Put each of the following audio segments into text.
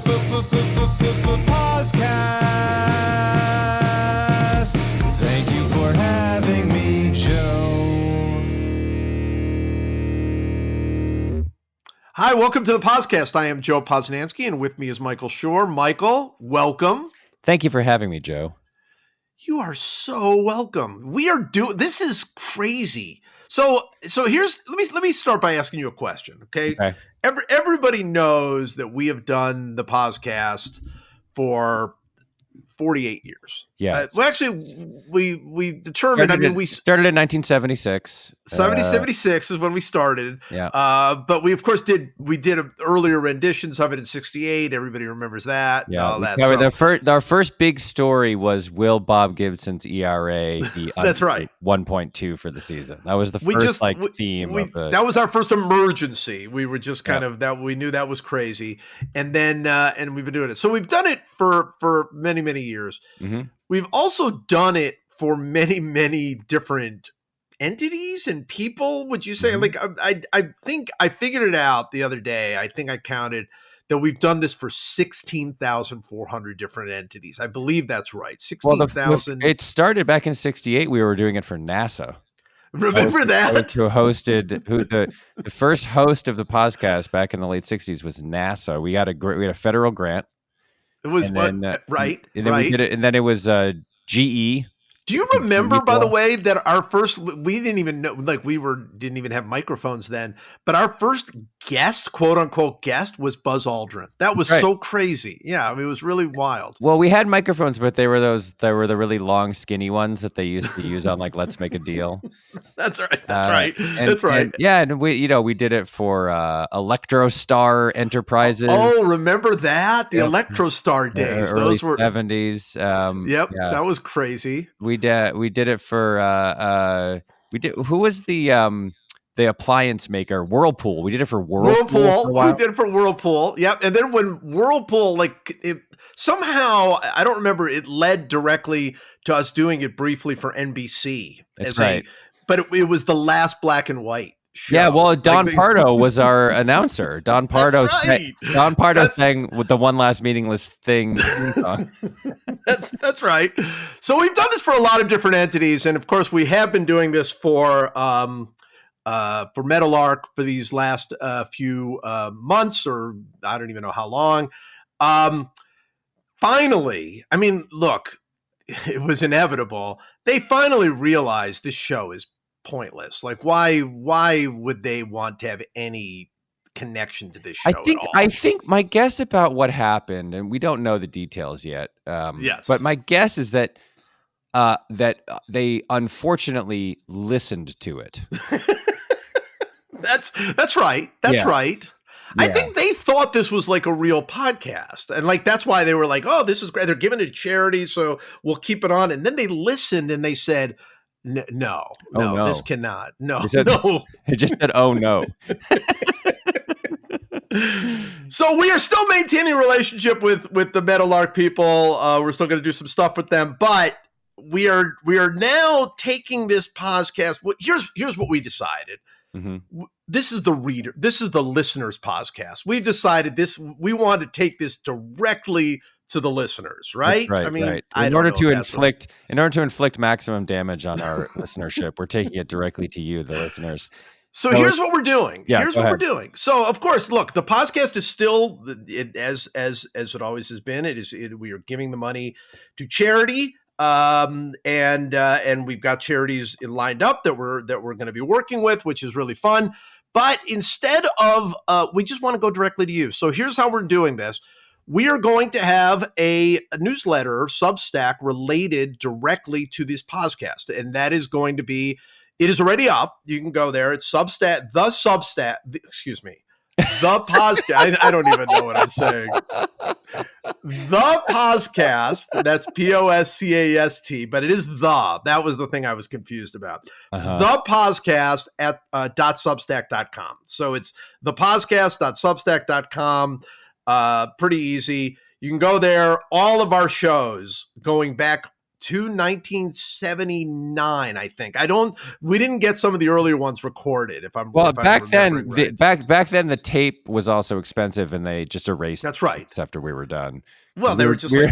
POSCAST. Thank you for having me, Joe. Hi, welcome to the POSCAST. I am Joe Posnanski, and with me is Michael Shore. Michael, welcome. Thank you for having me, Joe. You are so welcome. This is crazy. So here's let me start by asking you a question, okay? Everybody knows that we have done the podcast for 48 years. Yeah. Well, actually, we determined. We started in 1976. 76 is when we started. Yeah. But we of course did earlier renditions of it in 68. Everybody remembers that. Yeah. All that. Our first big story was will Bob Gibson's ERA be That's right. 1.2 for the season. That was the first theme of the. That was our first emergency. We were just kind of that. We knew that was crazy, and then and we've been doing it. So we've done it for many years. Mm-hmm. We've also done it for many different entities and people. Would you say? Mm-hmm. Like I think I figured it out the other day. I think I counted that we've done this for 16,400 different entities. I believe that's right. 16,000. It started back in 68. We were doing it for NASA. Remember that? Who the first host of the podcast back in the late 60s was NASA. We had a federal grant. It was right. And then we did it, and then it was GE. Do you remember, by the way, that our first, we didn't even know, like didn't even have microphones then, but our first guest, quote unquote guest, was Buzz Aldrin. That was so crazy. Yeah, I mean, it was really wild. Well, we had microphones, but they were the really long, skinny ones that they used to use on like Let's Make a Deal. That's right. That's right. And we did it for Electrostar Enterprises. Oh, remember that? The Electrostar days. Those were 70s. That was crazy. We did it for who was the appliance maker? Whirlpool. We did it for Whirlpool. We did it for Whirlpool. Yep. And then when Whirlpool, somehow, I don't remember, it led directly to us doing it briefly for NBC. That's right. But it was the last black and white show. Yeah, well, Don Pardo was our announcer. Don Pardo sang with the one last meaningless thing song. That's right. So we've done this for a lot of different entities, and of course we have been doing this for Meadowlark for these last few months, or I don't even know how long. Finally, I mean, look, it was inevitable. They finally realized this show is pointless. Like, why would they want to have any connection to this show at all? I think my guess about what happened, and we don't know the details yet. Yes, but my guess is that they unfortunately listened to it. That's right. That's right. Yeah. I think they thought this was like a real podcast, and like that's why they were like, "Oh, this is great. They're giving it to charity, so we'll keep it on." And then they listened and they said, No, this cannot. No, no. It just said, "Oh no." So we are still maintaining a relationship with the Meadowlark people. We're still going to do some stuff with them, but we are now taking this podcast. Here's what we decided. Mm-hmm. This is the listeners' podcast. We've decided this. We want to take this directly to the listeners, right? Right. I mean, right. In order to inflict maximum damage on our listenership, we're taking it directly to you, the listeners. So here's what we're doing. Yeah, here's what we're doing. So of course, look, the podcast is still as it always has been. We are giving the money to charity. And we've got charities lined up that we're going to be working with, which is really fun. But instead of, we just want to go directly to you. So here's how we're doing this. We are going to have a newsletter, Substack, related directly to this podcast. And that is going to be, it is already up. You can go there. It's Substack, the POSCAST. I don't even know what I'm saying. The POSCAST, that's POSCAST, but it is that was the thing I was confused about. The POSCAST at .substack.com. So it's thepodcast.substack.com. Pretty easy. You can go there. All of our shows going back to 1979, I think. We didn't get some of the earlier ones recorded. Back then the tape was also expensive, and they just erased. That's right. After we were done. Well, they were just we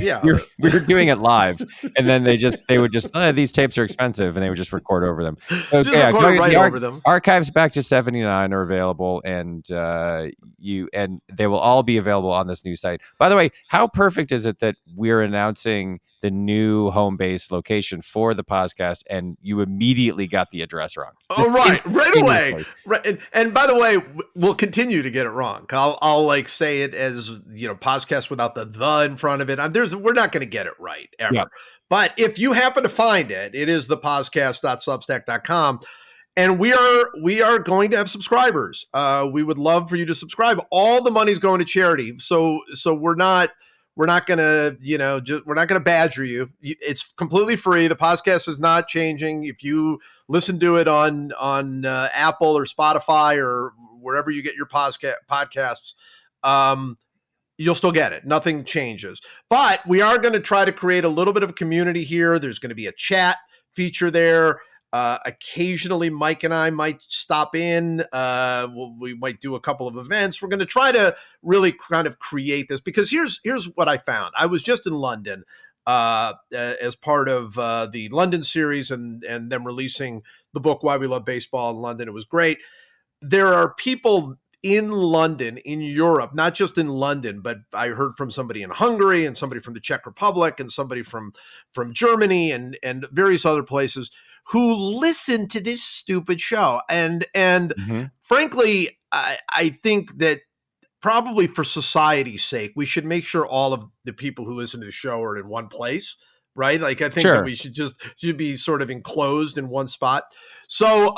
were doing it live, and then they would just these tapes are expensive, and they would just record over them. So, just record right over them. Archives back to 79 are available, and they will all be available on this new site. By the way, how perfect is it that we're announcing the new home base location for the podcast, and you immediately got the address wrong? Oh, right away. Right, and by the way, we'll continue to get it wrong. I'll like say it as podcast without the in front of it. We're not going to get it right ever. Yeah. But if you happen to find it, it is the POSCAST.substack.com. And we are going to have subscribers. We would love for you to subscribe. All the money's going to charity. So we're not going to, we're not going to badger you. It's completely free. The podcast is not changing. If you listen to it on Apple or Spotify or wherever you get your podcasts, you'll still get it. Nothing changes. But we are going to try to create a little bit of a community here. There's going to be a chat feature there. Occasionally, Mike and I might stop in. We might do a couple of events. We're going to try to really kind of create this, because here's what I found. I was just in London as part of the London series and them releasing the book, Why We Love Baseball in London. It was great. There are people in London, in Europe, not just in London, but I heard from somebody in Hungary and somebody from the Czech Republic and somebody from Germany and various other places who listen to this stupid show. And frankly, I think that probably for society's sake, we should make sure all of the people who listen to the show are in one place, right? Like, I think that we should be sort of enclosed in one spot. So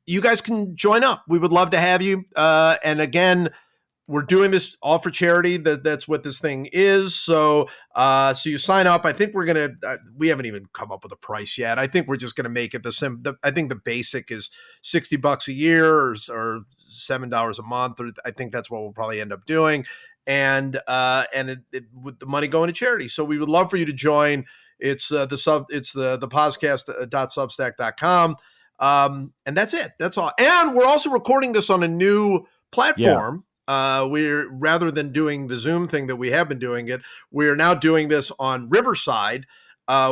you guys can join up. We would love to have you. And again, we're doing this all for charity. That's what this thing is. So you sign up. I think we're going to, we haven't even come up with a price yet. I think we're just going to make it I think the basic is $60 a year or $7 a month. Or I think that's what we'll probably end up doing. And with the money going to charity. So we would love for you to join. It's the podcast.substack.com. And that's it. That's all. And we're also recording this on a new platform. We're, rather than doing the Zoom thing that we have been doing it, we're now doing this on Riverside,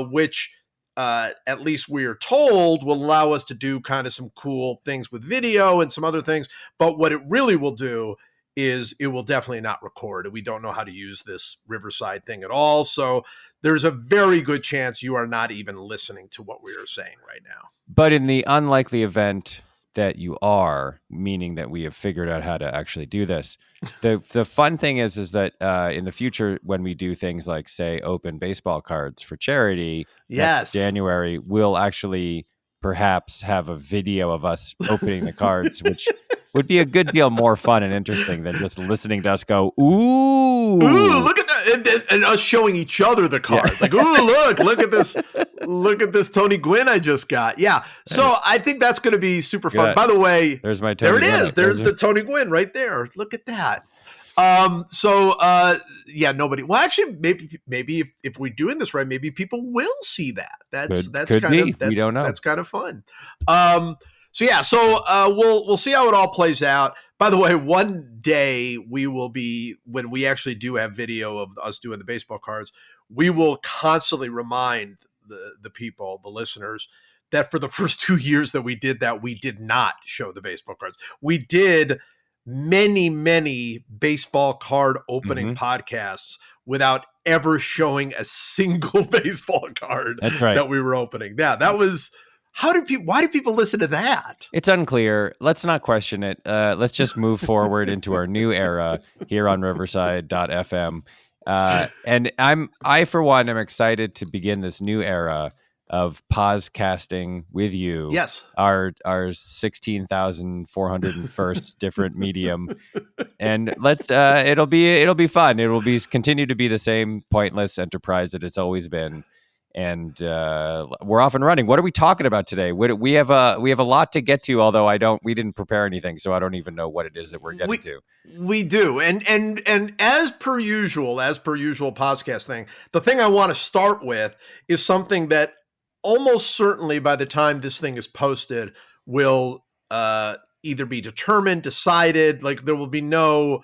which at least we're told will allow us to do kind of some cool things with video and some other things. But what it really will do is it will definitely not record. We don't know how to use this Riverside thing at all. So there's a very good chance you are not even listening to what we are saying right now. But in the unlikely event that you are, meaning that we have figured out how to actually do this, the fun thing is that in the future, when we do things like, say, open baseball cards for charity, next January, we'll actually perhaps have a video of us opening the cards, which would be a good deal more fun and interesting than just listening to us go, ooh, look at that, and us showing each other the cards. Yeah. Like, ooh, look at this Tony Gwynn I just got. Yeah. So I think that's going to be super fun. Good. By the way, there's my Tony Gwynn. There it is. There's the Tony Gwynn right there. Look at that. Nobody. Well, actually, maybe if we're doing this right, maybe people will see that. That's we don't know. That's kind of fun. We'll see how it all plays out. By the way, one day we will be, when we actually do have video of us doing the baseball cards, we will constantly remind the people, the listeners, that for the first 2 years that we did that, we did not show the baseball cards. We did many baseball card opening podcasts without ever showing a single baseball card that we were opening. Yeah, that was... why do people listen to that? It's unclear. Let's not question it. Let's just move forward into our new era here on Riverside.fm. And I, for one, am excited to begin this new era of POSCASting with you. Yes. Our 16,401st different medium. And it'll be fun. It will continue to be the same pointless enterprise that it's always been. and we're off and running. What are we talking about today? We have a lot to get to, although we didn't prepare anything, so I don't even know what it is that we're getting to. We do. And as per usual podcast thing, the thing I want to start with is something that almost certainly by the time this thing is posted will either be determined, decided, like there will be no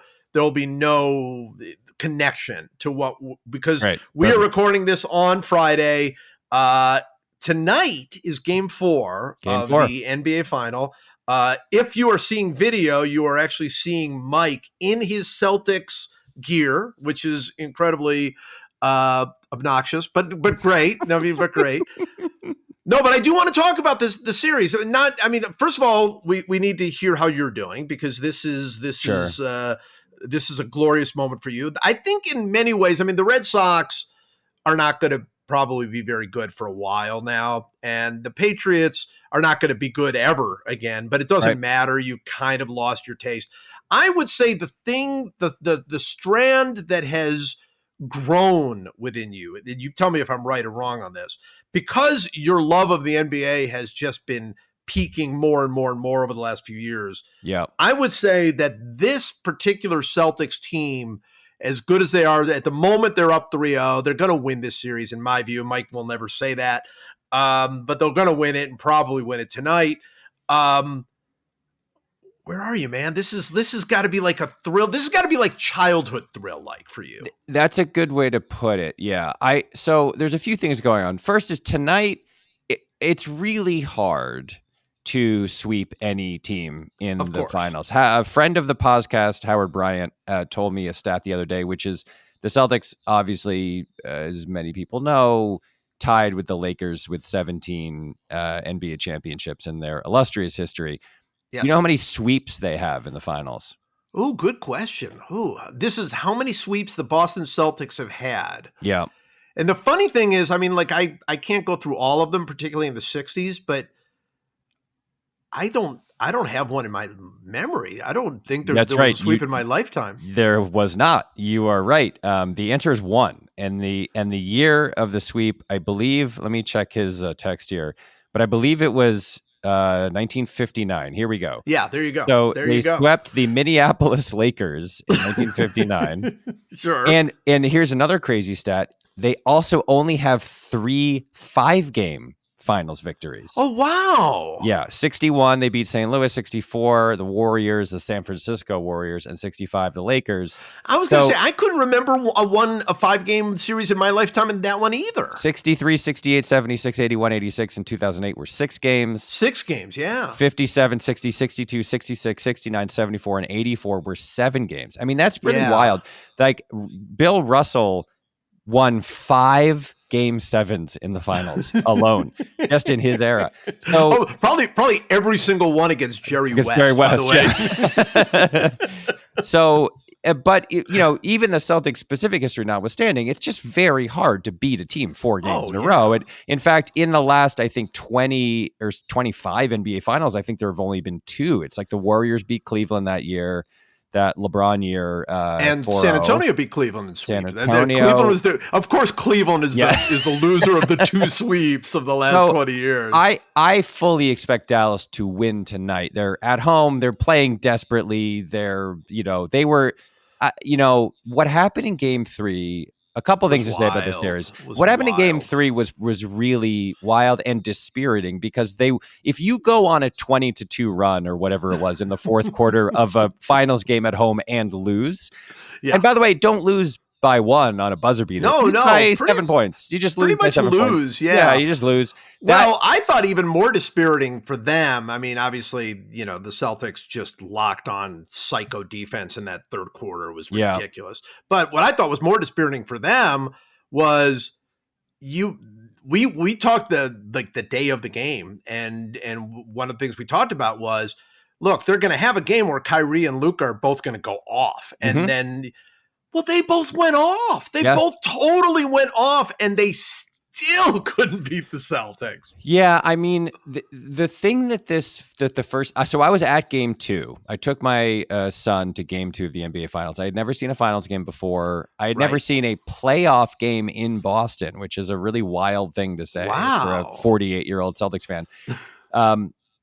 connection to because we are recording this on Friday. Tonight is game 4 of the NBA final. If you are seeing video, you are actually seeing Mike in his Celtics gear, which is incredibly obnoxious, but great. But great. No, but I do want to talk about the series. First of all, we need to hear how you're doing, because this is a glorious moment for you. I think in many ways, the Red Sox are not going to probably be very good for a while now, and the Patriots are not going to be good ever again, but it doesn't matter. You kind of lost your taste. I would say the strand that has grown within you, and you tell me if I'm right or wrong on this, because your love of the NBA has just been peaking more and more and more over the last few years. Yeah, I would say that this particular Celtics team, as good as they are at the moment, they're up 3-0. They're going to win this series, in my view. Mike will never say that, but they're going to win it and probably win it tonight. Where are you, man? This has got to be like a thrill. This has got to be like childhood thrill, like for you. That's a good way to put it. Yeah. So there's a few things going on. First is tonight, it's really hard to sweep any team in the finals. A friend of the POSCAST, Howard Bryant, told me a stat the other day, which is the Celtics, obviously, as many people know, tied with the Lakers with 17 NBA championships in their illustrious history. Yes. You know how many sweeps they have in the finals? Oh, good question. This is how many sweeps the Boston Celtics have had. Yeah. And the funny thing is, I can't go through all of them, particularly in the 60s, but I don't have one in my memory. I don't think there was a sweep in my lifetime. There was not. You are right. The answer is 1. And the year of the sweep, I believe, let me check his text here, but I believe it was 1959. Here we go. Yeah, there you go. So they swept the Minneapolis Lakers in 1959. Sure. And here's another crazy stat. They also only have 3 5-game finals victories. Oh, wow. Yeah. 61, they beat St. Louis. 64, the Warriors, the San Francisco Warriors, and 65, the Lakers. I was going to say, I couldn't remember a 5-game series in my lifetime in that one either. 63, 68, 76, 81, 86, and 2008 were 6 games. 6 games, yeah. 57, 60, 62, 66, 69, 74, and 84 were 7 games. That's pretty wild. Like, Bill Russell won 5 Game 7s in the finals alone, just in his era. So probably every single one against Jerry West. Jerry West, by the way. Yeah. So, but even the Celtics specific history notwithstanding, it's just very hard to beat a team 4 games in a row. And in fact, in the last, I think 20 or 25 NBA finals, I think there have only been 2. It's like the Warriors beat Cleveland that year, that LeBron year, and 4-0. San Antonio beat Cleveland in sweep. Cleveland was Cleveland is the loser of the 2 sweeps of the last 20 years. I fully expect Dallas to win tonight. They're at home. They're playing desperately. They were, what happened in Game 3. A couple things to say about this series. What happened in Game 3 was really wild and dispiriting, because if you go on a 20-2 run or whatever it was in the fourth quarter of a finals game at home and lose, and by the way, don't lose by 1 on a buzzer beater. No, by 7 points. You just lose by 7 points. Yeah, you just lose. Well, I thought even more dispiriting for them. Obviously, the Celtics just locked on psycho defense in that third quarter. Was ridiculous. But what I thought was more dispiriting for them was we talked the day of the game, and one of the things we talked about was, look, they're going to have a game where Kyrie and Luka are both going to go off, and then. Well, they both went off. They both totally went off, and they still couldn't beat the Celtics. Yeah, I mean, the thing that the first, so I was at game 2. I took my son to game 2 of the NBA Finals. I had never seen a finals game before. I had never seen a playoff game in Boston, which is a really wild thing to say for a 48-year-old Celtics fan.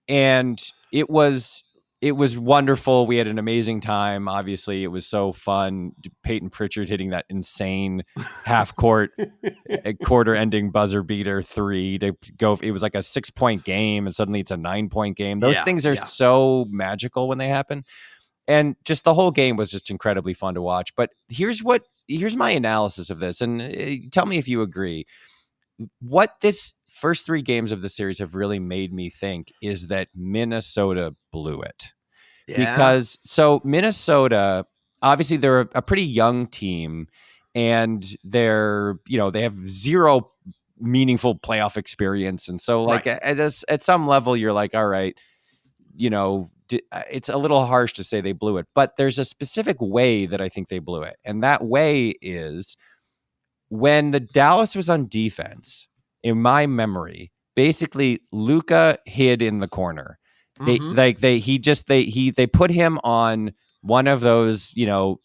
And it was wonderful. We had an amazing time. Obviously, it was so fun. Peyton Pritchard hitting that insane half-court, quarter-ending buzzer beater 3 to go. It was like a 6-point game, and suddenly it's a 9-point game. Those things are so magical when they happen. And just the whole game was just incredibly fun to watch. But here's my analysis of this, and tell me if you agree. What this first 3 games of the series have really made me think is that Minnesota blew it. Yeah. Because so Minnesota, obviously they're a pretty young team, and they're, they have zero meaningful playoff experience. And so like at some level you're like, all right, it's a little harsh to say they blew it, but there's a specific way that I think they blew it. And that way is when the Dallas was on defense, in my memory, basically Luka hid in the corner. They put him on one of those,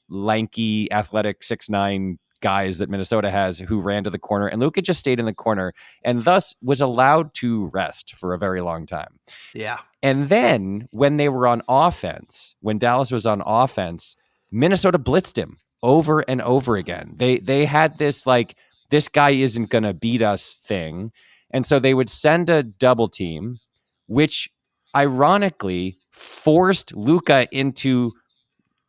lanky, athletic 6'9" guys that Minnesota has who ran to the corner, and Luka just stayed in the corner and thus was allowed to rest for a very long time. Yeah. And then when they were on offense, when Dallas was on offense, Minnesota blitzed him over and over again. They had this like, this guy isn't going to beat us thing. And so they would send a double team, which ironically forced Luka into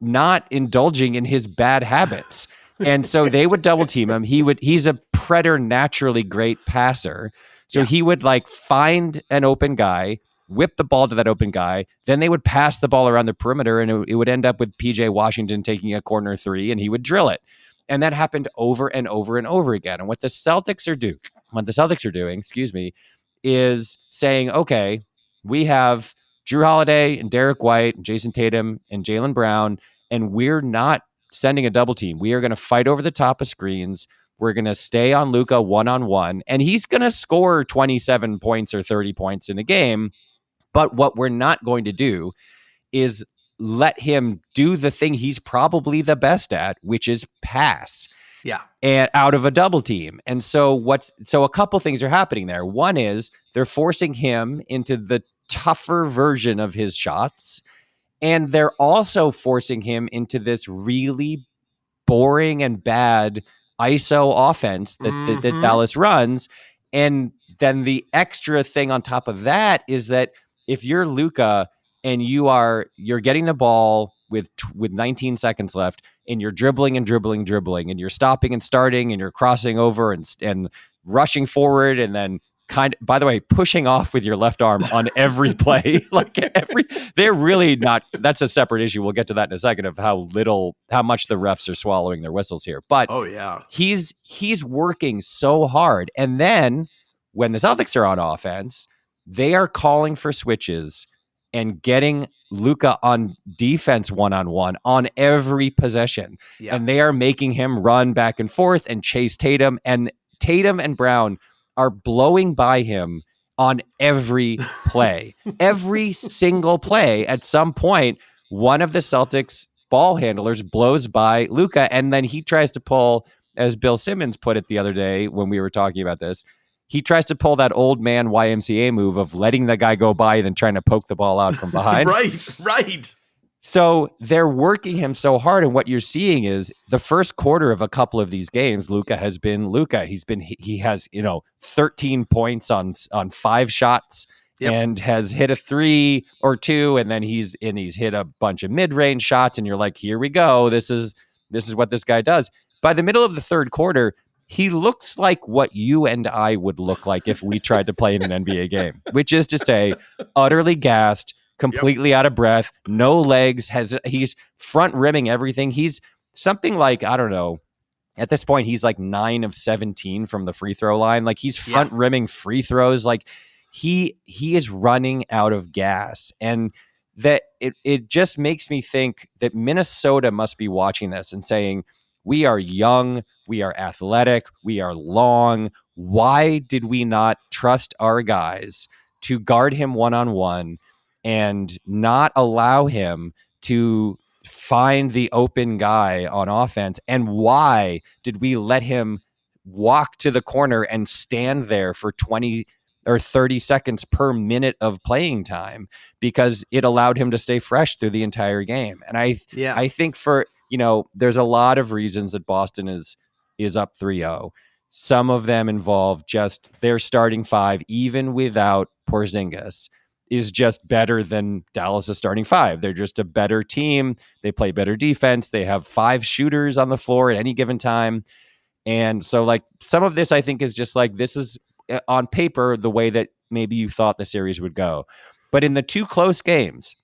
not indulging in his bad habits. And so they would double team him. He's a preternaturally great passer. So he would like find an open guy, whip the ball to that open guy. Then they would pass the ball around the perimeter, and it would end up with PJ Washington taking a corner 3, and he would drill it. And that happened over and over and over again. And what the Celtics are doing, is saying, okay, we have Drew Holiday and Derek White and Jason Tatum and Jaylen Brown, and we're not sending a double team. We are going to fight over the top of screens. We're going to stay on Luka one-on-one, and he's going to score 27 points or 30 points in a game. But what we're not going to do is let him do the thing he's probably the best at, which is pass. Yeah. And out of a double team. And so a couple things are happening there. One is they're forcing him into the tougher version of his shots. And they're also forcing him into this really boring and bad ISO offense that Dallas runs. And then the extra thing on top of that is that if you're Luka and you're getting the ball with 19 seconds left, and you're dribbling and you're stopping and starting, and you're crossing over and rushing forward, and then by the way, pushing off with your left arm on every play, they're really not, that's a separate issue. We'll get to that in a second of how much the refs are swallowing their whistles here. But he's working so hard. And then when the Celtics are on offense, they are calling for switches and getting Luka on defense one-on-one on every possession. Yeah. And they are making him run back and forth and chase Tatum. And Tatum and Brown are blowing by him on every play. Every single play, at some point, one of the Celtics ball handlers blows by Luka, and then he tries to pull, as Bill Simmons put it the other day when we were talking about this, he tries to pull that old man YMCA move of letting the guy go by and then trying to poke the ball out from behind. Right. So they're working him so hard, and what you're seeing is the first quarter of a couple of these games, Luka has been Luka. He has 13 points on 5 shots. Yep. And has hit a 3 or 2, and then he's hit a bunch of mid-range shots, and you're like, here we go. This is what this guy does. By the middle of the third quarter, he looks like what you and I would look like if we tried to play in an NBA game, which is to say, utterly gassed, completely out of breath, no legs. He's front rimming everything. He's something like, I don't know, at this point, he's like 9 of 17 from the free throw line. Like he's front rimming free throws. Like he is running out of gas. And that it just makes me think that Minnesota must be watching this and saying, we are young, we are athletic, we are long, why did we not trust our guys to guard him one-on-one and not allow him to find the open guy on offense? And why did we let him walk to the corner and stand there for 20 or 30 seconds per minute of playing time? Because it allowed him to stay fresh through the entire game. And I think for, there's a lot of reasons that Boston is up 3-0. Some of them involve just their starting five, even without Porzingis, is just better than Dallas' starting five. They're just a better team. They play better defense. They have 5 shooters on the floor at any given time. And so, like, some of this, I think, is just like, this is on paper the way that maybe you thought the series would go. But in the 2 close games,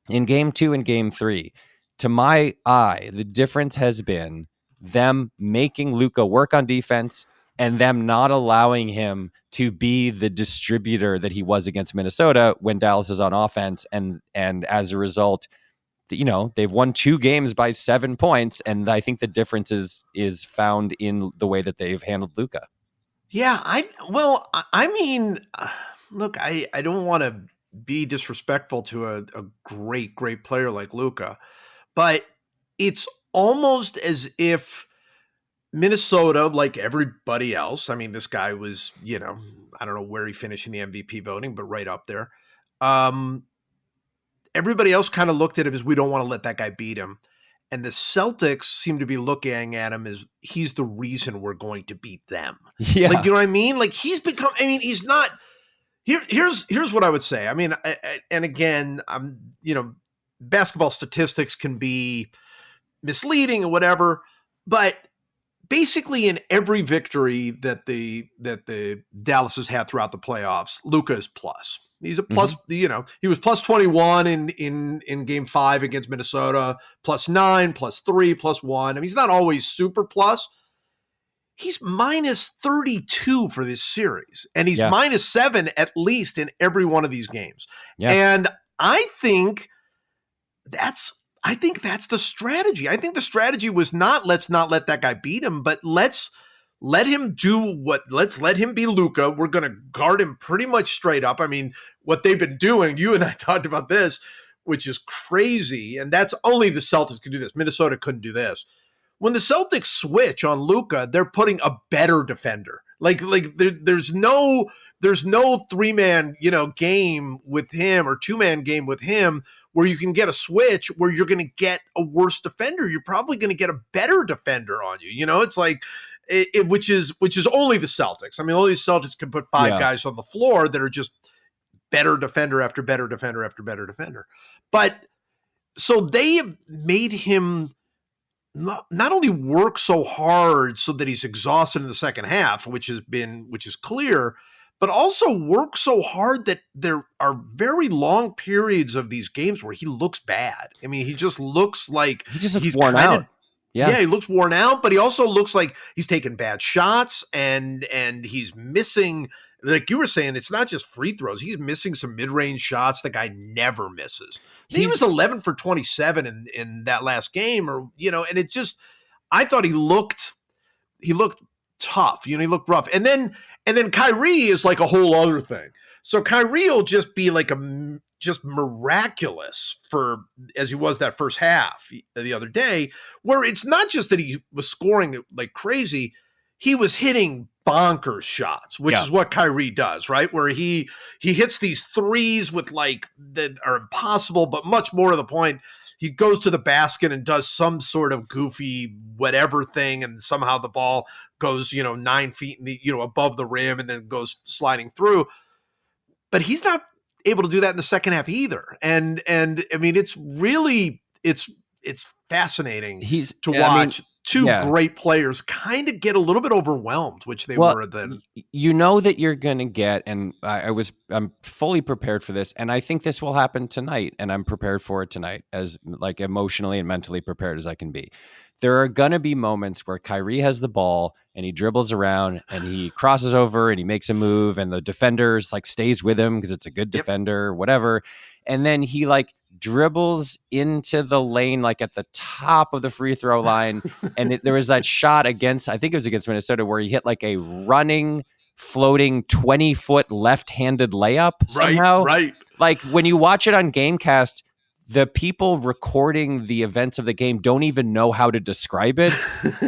in game 2 and game 3, to my eye, the difference has been them making Luka work on defense and them not allowing him to be the distributor that he was against Minnesota when Dallas is on offense. And as a result, they've won 2 games by 7 points. And I think the difference is found in the way that they've handled Luka. Yeah, I mean, look, I don't want to be disrespectful to a great player like Luka, but it's almost as if Minnesota, like everybody else, I mean, this guy was, I don't know where he finished in the MVP voting, but right up there. Everybody else kind of looked at him as, we don't want to let that guy beat him. And the Celtics seem to be looking at him as, he's the reason we're going to beat them. Yeah. Like, you know what I mean? Like, he's become, I mean, he's not, here's what I would say. I mean, and again, basketball statistics can be misleading or whatever, but basically in every victory that the Dallas has had throughout the playoffs, Luka is plus. He's a plus, he was plus 21 in game 5 against Minnesota, plus 9, plus 3, plus 1. I mean, he's not always super plus. He's minus 32 for this series, and he's minus 7 at least in every one of these games. Yeah. And I think that's the strategy. I think the strategy was not, let's not let that guy beat him, but let's let him let's let him be Luka. We're going to guard him pretty much straight up. I mean, what they've been doing, you and I talked about this, which is crazy. And that's only the Celtics can do this. Minnesota couldn't do this. When the Celtics switch on Luka, they're putting a better defender. Like there's no 3-man, game with him or 2-man game with him where you can get a switch where you're going to get a worse defender. You're probably going to get a better defender on you. It's like, which is only the Celtics. I mean, only the Celtics can put 5 guys on the floor that are just better defender after better defender after better defender. But so they have made him not only work so hard so that he's exhausted in the second half, which is clear, but also work so hard that there are very long periods of these games where he looks bad. I mean, he just looks like he's worn out. Yeah, he looks worn out, but he also looks like he's taking bad shots and he's missing, like you were saying, it's not just free throws. He's missing some mid-range shots the guy never misses. He was 11 for 27 in that last game, and it just, I thought he looked tough. He looked rough. And then Kyrie is like a whole other thing. So Kyrie will just be like just miraculous as he was that first half the other day, where it's not just that he was scoring like crazy, he was hitting bonkers shots, which is what Kyrie does, right? Where he hits these threes with like that are impossible, but much more to the point, he goes to the basket and does some sort of goofy whatever thing, and somehow the ball goes 9 feet above the rim and then goes sliding through. But he's not able to do that in the second half either. And I mean, it's really, it's fascinating to watch two great players kind of get a little bit overwhelmed, which they were then. That you're going to get, and I'm fully prepared for this. And I think this will happen tonight, and I'm prepared for it tonight, as like emotionally and mentally prepared as I can be. there are going to be moments where Kyrie has the ball and he dribbles around and he crosses over and he makes a move and the defender's like stays with him because it's a good defender, whatever. And then he like dribbles into the lane, like at the top of the free throw line. And there was that shot I think it was against Minnesota, where he hit like a running, floating 20-foot left-handed layup somehow. Right. Like when you watch it on Gamecast, the people recording the events of the game don't even know how to describe it.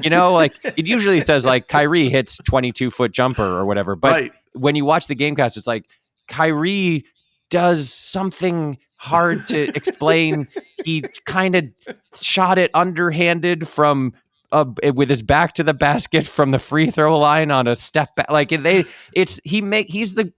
You know, like it usually says like Kyrie hits 22-foot jumper or whatever. But when you watch the Gamecast, it's like Kyrie does something hard to explain. He kind of shot it underhanded from with his back to the basket from the free throw line on a step back. Like he's the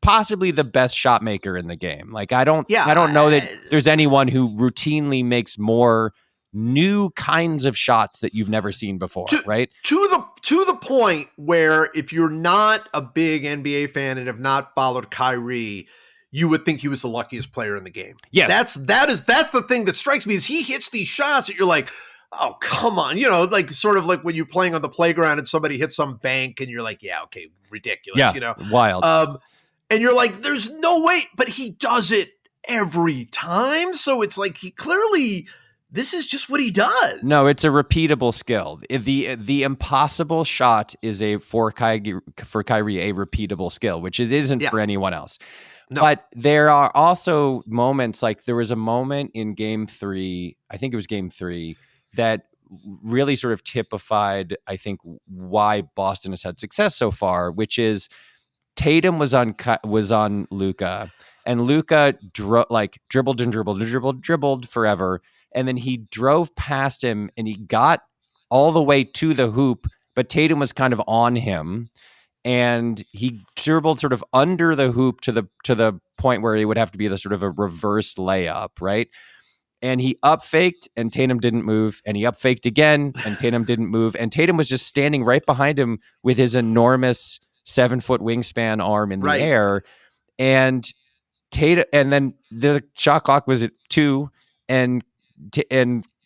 possibly the best shot maker in the game. Like I don't know that there's anyone who routinely makes more new kinds of shots that you've never seen before, right? To the point where if you're not a big NBA fan and have not followed Kyrie, you would think he was the luckiest player in the game. Yes. That's the thing that strikes me is he hits these shots that you're like, oh, come on. You know, like sort of like when you're playing on the playground and somebody hits some bank and you're like, yeah, okay, ridiculous, yeah, you know? Wild. And you're like, there's no way, but he does it every time. So it's like he clearly, this is just what he does. No, it's a repeatable skill. The impossible shot is for Kyrie a repeatable skill, which it isn't for anyone else. No. But there are also moments, like there was a moment in game 3, I think it was game 3, that really sort of typified, I think, why Boston has had success so far, which is Tatum was on Luka, and Luka dribbled forever, and then he drove past him and he got all the way to the hoop, but Tatum was kind of on him. And he dribbled sort of under the hoop to the point where it would have to be the sort of a reverse layup, right? And he up faked and Tatum didn't move, and he up faked again and Tatum didn't move, and Tatum was just standing right behind him with his enormous 7-foot wingspan arm in the air, and then the shot clock was at 2, and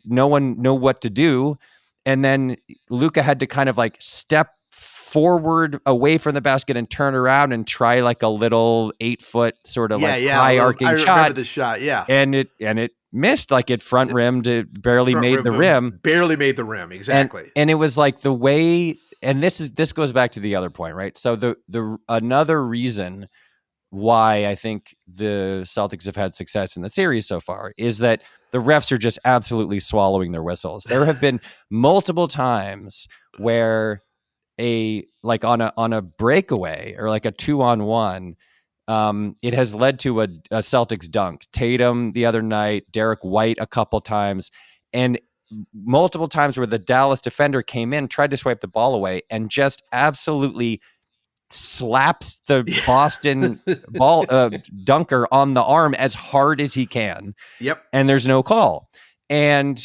no one knew what to do, and then Luka had to kind of like step forward away from the basket and turn around and try like a little 8-foot sort of high arcing shot. I remember the shot, and it missed, like it front rimmed, it barely made the rim. Barely made the rim, exactly. And it was like the way, and this goes back to the other point, right? So the another reason why I think the Celtics have had success in the series so far is that the refs are just absolutely swallowing their whistles. There have been multiple times where on a breakaway or like a 2-on-1, it has led to a Celtics dunk. Tatum the other night, Derek White a couple times, and multiple times where the Dallas defender came in, tried to swipe the ball away, and just absolutely slaps the Boston ball dunker on the arm as hard as he can. Yep. And there's no call. And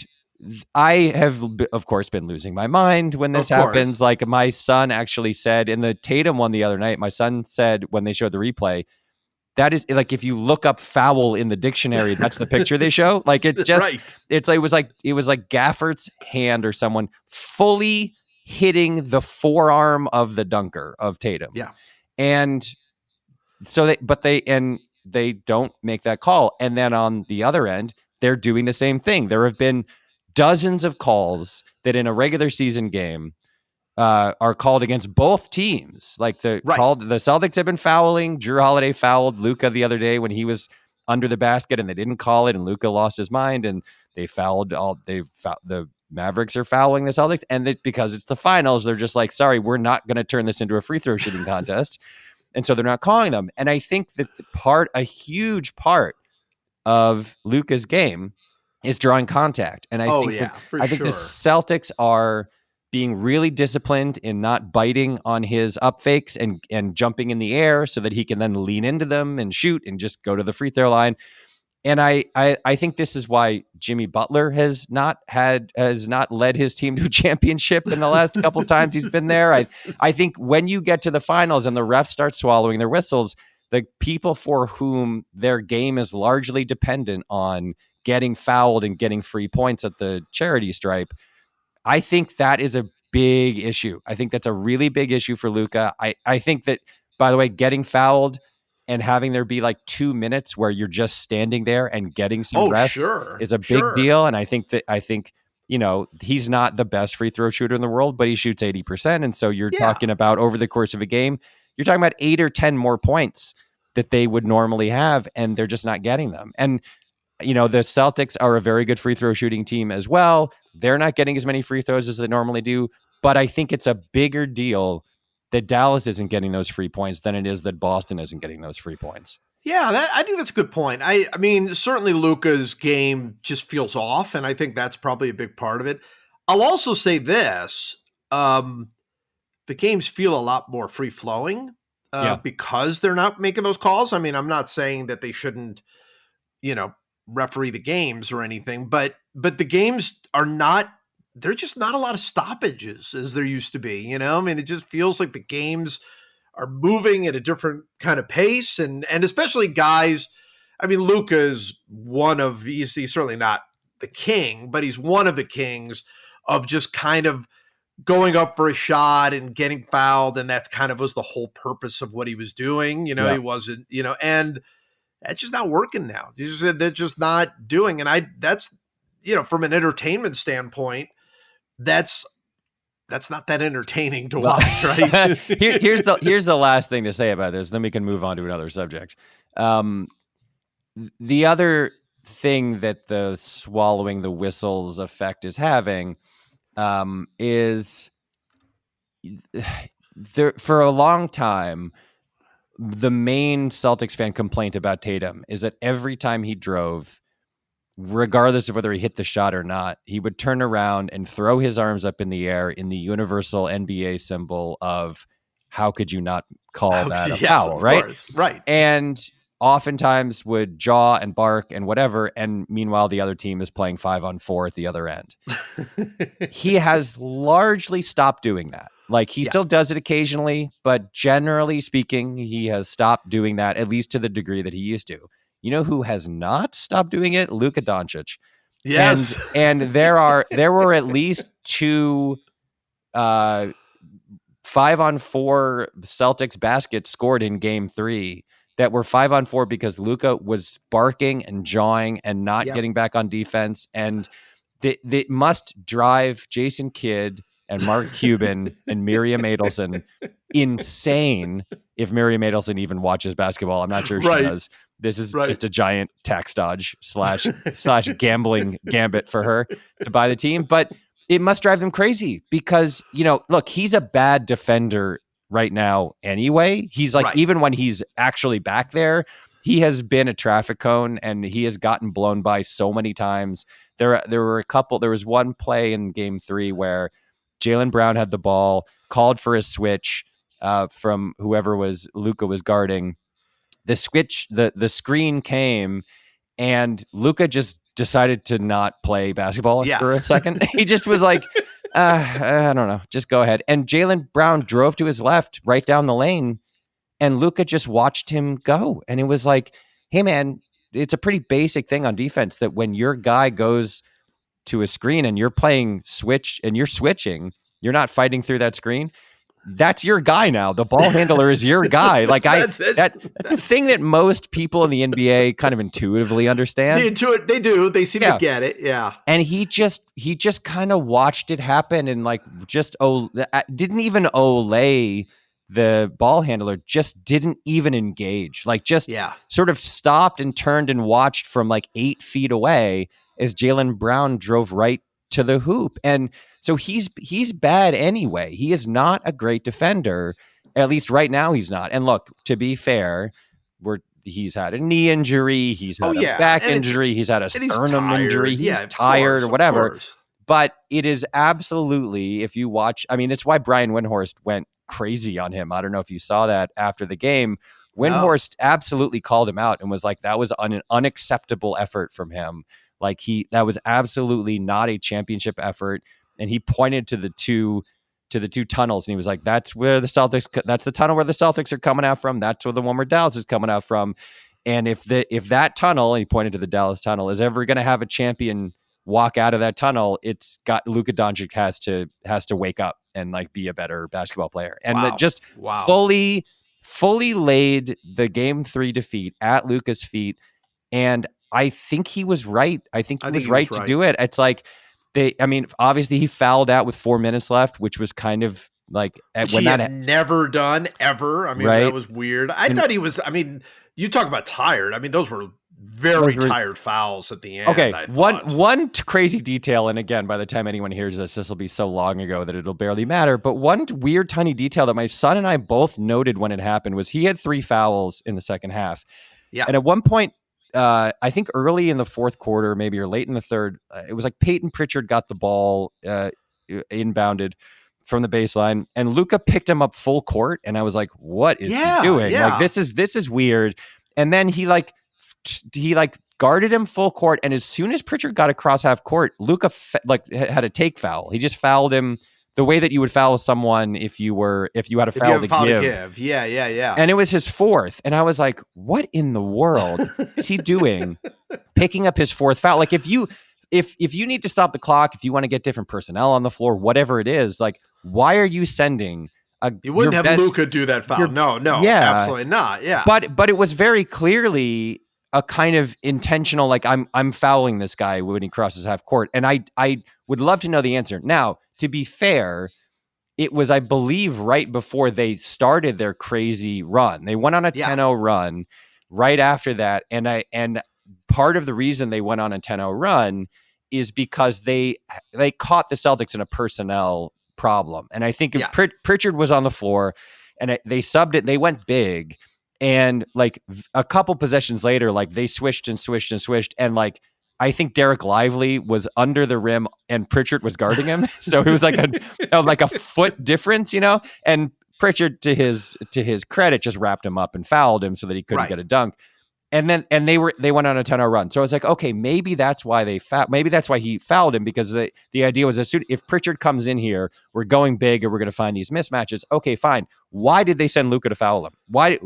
I have, of course, been losing my mind when this happens. Like my son actually said in the Tatum one the other night, my son said when they showed the replay, that is like, if you look up foul in the dictionary, that's the picture they show. Like it's just, it was like Gaffert's hand or someone fully hitting the forearm of the dunker of Tatum. Yeah. And so they don't make that call. And then on the other end, they're doing the same thing. There have been dozens of calls that in a regular season game are called against both teams. Like the Celtics have been fouling. Jrue Holiday fouled Luka the other day when he was under the basket and they didn't call it, and Luka lost his mind, and the Mavericks are fouling the Celtics, and because it's the finals, they're just like, sorry, we're not going to turn this into a free throw shooting contest. And so they're not calling them. And I think that a huge part of Luka's game is drawing contact. And I think the Celtics are being really disciplined in not biting on his up fakes and jumping in the air so that he can then lean into them and shoot and just go to the free throw line. And I think this is why Jimmy Butler has not led his team to a championship in the last couple of times he's been there. I think when you get to the finals and the refs start swallowing their whistles, the people for whom their game is largely dependent on getting fouled and getting free points at the charity stripe, I think that is a big issue. I think that's a really big issue for Luka. I think that, by the way, getting fouled and having there be like 2 minutes where you're just standing there and getting some Oh, rest sure. is a big Sure. deal. And I think, he's not the best free throw shooter in the world, but he shoots 80%. And so you're talking about over the course of a game, you're talking about 8 or 10 more points that they would normally have, and they're just not getting them. And the Celtics are a very good free throw shooting team as well. They're not getting as many free throws as they normally do, but I think it's a bigger deal that Dallas isn't getting those free points than it is that Boston isn't getting those free points. Yeah, I think that's a good point. I mean, certainly Luka's game just feels off, and I think that's probably a big part of it. I'll also say this. The games feel a lot more free-flowing because they're not making those calls. I mean, I'm not saying that they shouldn't, referee the games or anything, but the games are not, there's just not a lot of stoppages as there used to be, I mean, it just feels like the games are moving at a different kind of pace, and especially guys. I mean, Luka's he's certainly not the king, but he's one of the kings of just kind of going up for a shot and getting fouled, and that's kind of was the whole purpose of what he was doing. He wasn't, and that's just not working now. They're just not doing, and that's from an entertainment standpoint, that's not that entertaining to watch, right? Here's the last thing to say about this. Then we can move on to another subject. The other thing that the swallowing the whistles effect is having is there for a long time. The main Celtics fan complaint about Tatum is that every time he drove, regardless of whether he hit the shot or not, he would turn around and throw his arms up in the air in the universal NBA symbol of how could you not call that a foul, right? Course. Right. And oftentimes would jaw and bark and whatever, and meanwhile the other team is playing 5-on-4 at the other end. He has largely stopped doing that. Like he still does it occasionally, but generally speaking, he has stopped doing that, at least to the degree that he used to. You know who has not stopped doing it? Luka Doncic. Yes. And there were at least 2 5-on-4 Celtics baskets scored in game 3 that were 5-on-4 because Luka was barking and jawing and not getting back on defense. And they must drive Jason Kidd and Mark Cuban and Miriam Adelson insane if Miriam Adelson even watches basketball. I'm not sure she does. This is it's a giant tax dodge slash gambling gambit for her to buy the team. But it must drive them crazy because, look, he's a bad defender right now anyway. He's like, even when he's actually back there, he has been a traffic cone and he has gotten blown by so many times. There was one play in game 3 where Jaylen Brown had the ball, called for a switch from whoever Luka was guarding. The screen came, and Luka just decided to not play basketball for a second. He just was like, I don't know, just go ahead. And Jaylen Brown drove to his left, right down the lane, and Luka just watched him go. And it was like, hey, man, it's a pretty basic thing on defense that when your guy goes to a screen and you're playing switch and you're switching, you're not fighting through that screen. That's your guy now. The ball handler is your guy. Like that's the thing that most people in the NBA kind of intuitively understand. They do. They seem to get it. Yeah. And he just kind of watched it happen and like just didn't even olay the ball handler, just didn't even engage. Like just sort of stopped and turned and watched from like 8 feet away as Jaylen Brown drove right to the hoop. And so he's bad anyway. He is not a great defender. At least right now he's not. And look, to be fair, he's had a knee injury, he's had a back injury, he's had a sternum injury, he's tired or whatever. But it is absolutely, if you watch, I mean, it's why Brian Windhorst went crazy on him. I don't know if you saw that after the game. Windhorst absolutely called him out and was like, that was an unacceptable effort from him. Like that was absolutely not a championship effort. And he pointed to the two tunnels and he was like, that's the tunnel where the Celtics are coming out from. That's where the one where Dallas is coming out from. And if that tunnel, and he pointed to the Dallas tunnel, is ever going to have a champion walk out of that tunnel, it's got Luka Doncic has to wake up and like be a better basketball player. And that just fully laid the game 3 defeat at Luka's feet. And I think he was right. I think he was right to do it. It's like obviously he fouled out with 4 minutes left, which was kind of like which when he had never done ever. I mean, that was weird. I thought he was. I mean, you talk about tired. I mean, those were very tired fouls at the end. Okay, one crazy detail, and again, by the time anyone hears this will be so long ago that it'll barely matter. But one weird, tiny detail that my son and I both noted when it happened was he had 3 fouls in the second half. Yeah, and at one point, I think early in the fourth quarter, maybe or late in the third, it was like Peyton Pritchard got the ball inbounded from the baseline, and Luka picked him up full court, and I was like, "What is he doing? Yeah. Like this is weird." And then he guarded him full court, and as soon as Pritchard got across half court, Luka had a take foul. He just fouled him the way that you would foul someone if you had a foul to give. Yeah. And it was his 4th, and I was like, "What in the world is he doing? Picking up his 4th foul? Like if you need to stop the clock, if you want to get different personnel on the floor, whatever it is, like why are you sending?" You wouldn't have Luka do that foul. No, absolutely not. Yeah, but it was very clearly a kind of intentional, like I'm fouling this guy when he crosses half court, and I would love to know the answer. Now, to be fair, it was, I believe, right before they started their crazy run. They went on a 10-0 run right after that, and part of the reason they went on a 10-0 run is because they caught the Celtics in a personnel problem. And I think Pritchard was on the floor and they subbed it. They went big, and like a couple possessions later, like they swished. And like, I think Derek Lively was under the rim and Pritchard was guarding him. So it was like a foot difference, and Pritchard, to his credit, just wrapped him up and fouled him so that he couldn't get a dunk. And they went on a 10-0 run. So I was like, okay, maybe that's why maybe that's why he fouled him, because the idea was if Pritchard comes in here, we're going big and we're going to find these mismatches. Okay, fine. Why did they send Luka to foul him? Why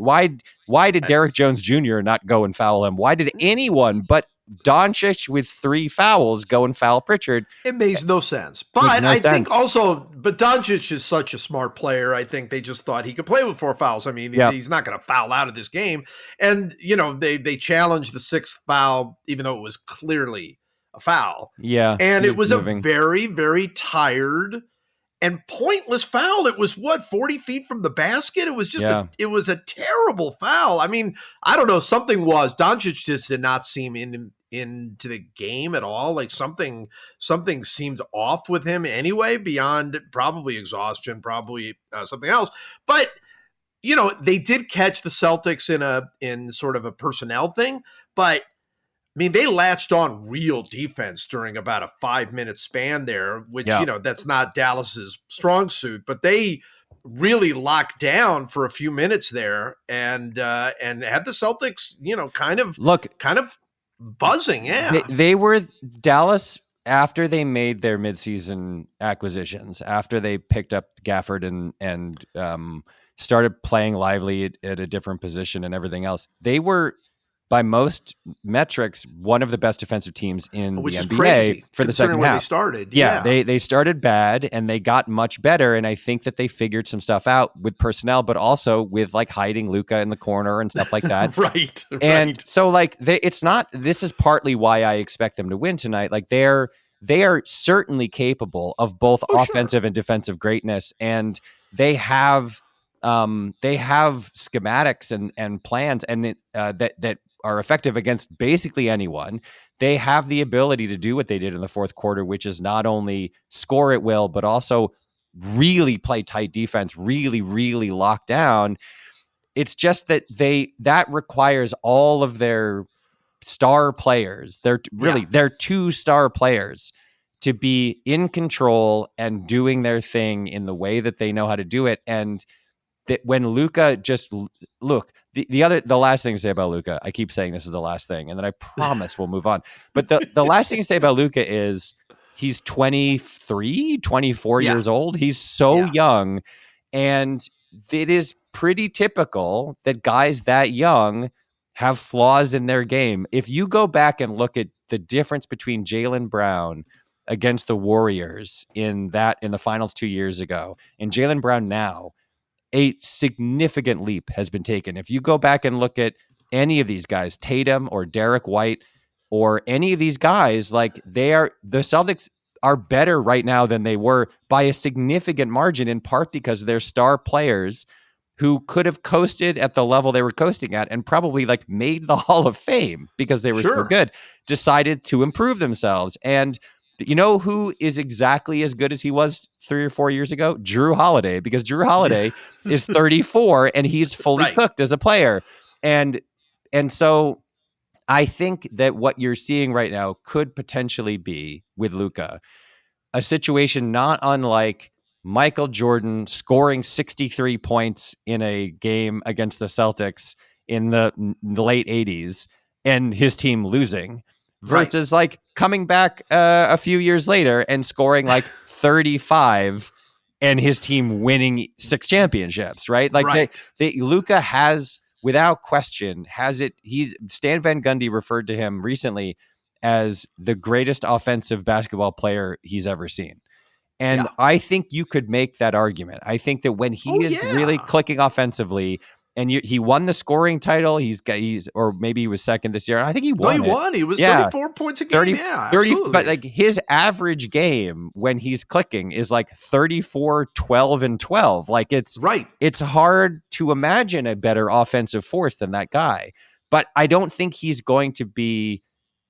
did Derek Jones Jr. not go and foul him? Why did anyone but Doncic with 3 fouls go and foul Pritchard? It makes no sense. But think Doncic is such a smart player. I think they just thought he could play with 4 fouls. I mean, he's not going to foul out of this game. And, they challenged the 6th foul, even though it was clearly a foul. Yeah. And it was a very, very tired and pointless foul. It was 40 feet from the basket. It was just it was a terrible foul. I mean, I don't know. Doncic just did not seem into the game at all. Like something seemed off with him anyway, beyond probably exhaustion, probably something else. But they did catch the Celtics in sort of a personnel thing, but I mean, they latched on real defense during about a 5-minute span there, which, that's not Dallas's strong suit, but they really locked down for a few minutes there and had the Celtics, kind of buzzing. Yeah. They were Dallas after they made their midseason acquisitions, after they picked up Gafford and started playing Lively at a different position and everything else. They were, by most metrics, one of the best defensive teams in the NBA for the second half. They started. They started bad and they got much better. And I think that they figured some stuff out with personnel, but also with like hiding Luka in the corner and stuff like that. Right. And so like this is partly why I expect them to win tonight. Like they are certainly capable of both offensive and defensive greatness. And they have schematics and plans and that are effective against basically anyone. They have the ability to do what they did in the fourth quarter, which is not only score at will, but also really play tight defense, really, really lock down. It's just that that requires all of their star players. They're 2 star players to be in control and doing their thing in the way that they know how to do it. And that when Luka the last thing to say about Luka, I keep saying this is the last thing, and then I promise we'll move on. But the last thing to say about Luka is he's 23, 24 years old. He's so young, and it is pretty typical that guys that young have flaws in their game. If you go back and look at the difference between Jaylen Brown against the Warriors in the finals 2 years ago and Jaylen Brown now, a significant leap has been taken. If you go back and look at any of these guys, Tatum or Derek White or any of these guys, like the Celtics are better right now than they were by a significant margin, in part because their star players who could have coasted at the level they were coasting at and probably like made the Hall of Fame because they were so good, decided to improve themselves. And you know who is exactly as good as he was 3 or 4 years ago? Drew Holiday, because Drew Holiday is 34 and he's fully cooked as a player. And so I think that what you're seeing right now could potentially be with Luka, a situation not unlike Michael Jordan scoring 63 points in a game against the Celtics in the late 80s and his team losing, versus like coming back a few years later and scoring like 35 and his team winning 6 championships, right? Like Luka has, without question, Stan Van Gundy referred to him recently as the greatest offensive basketball player he's ever seen. And I think you could make that argument. I think that when he is really clicking offensively, and he won the scoring title, or maybe he was second this year. I think he won. No, he won. He was 34 points a game. 30, absolutely. But like his average game when he's clicking is like 34, 12, and 12. Like it's hard to imagine a better offensive force than that guy. But I don't think he's going to be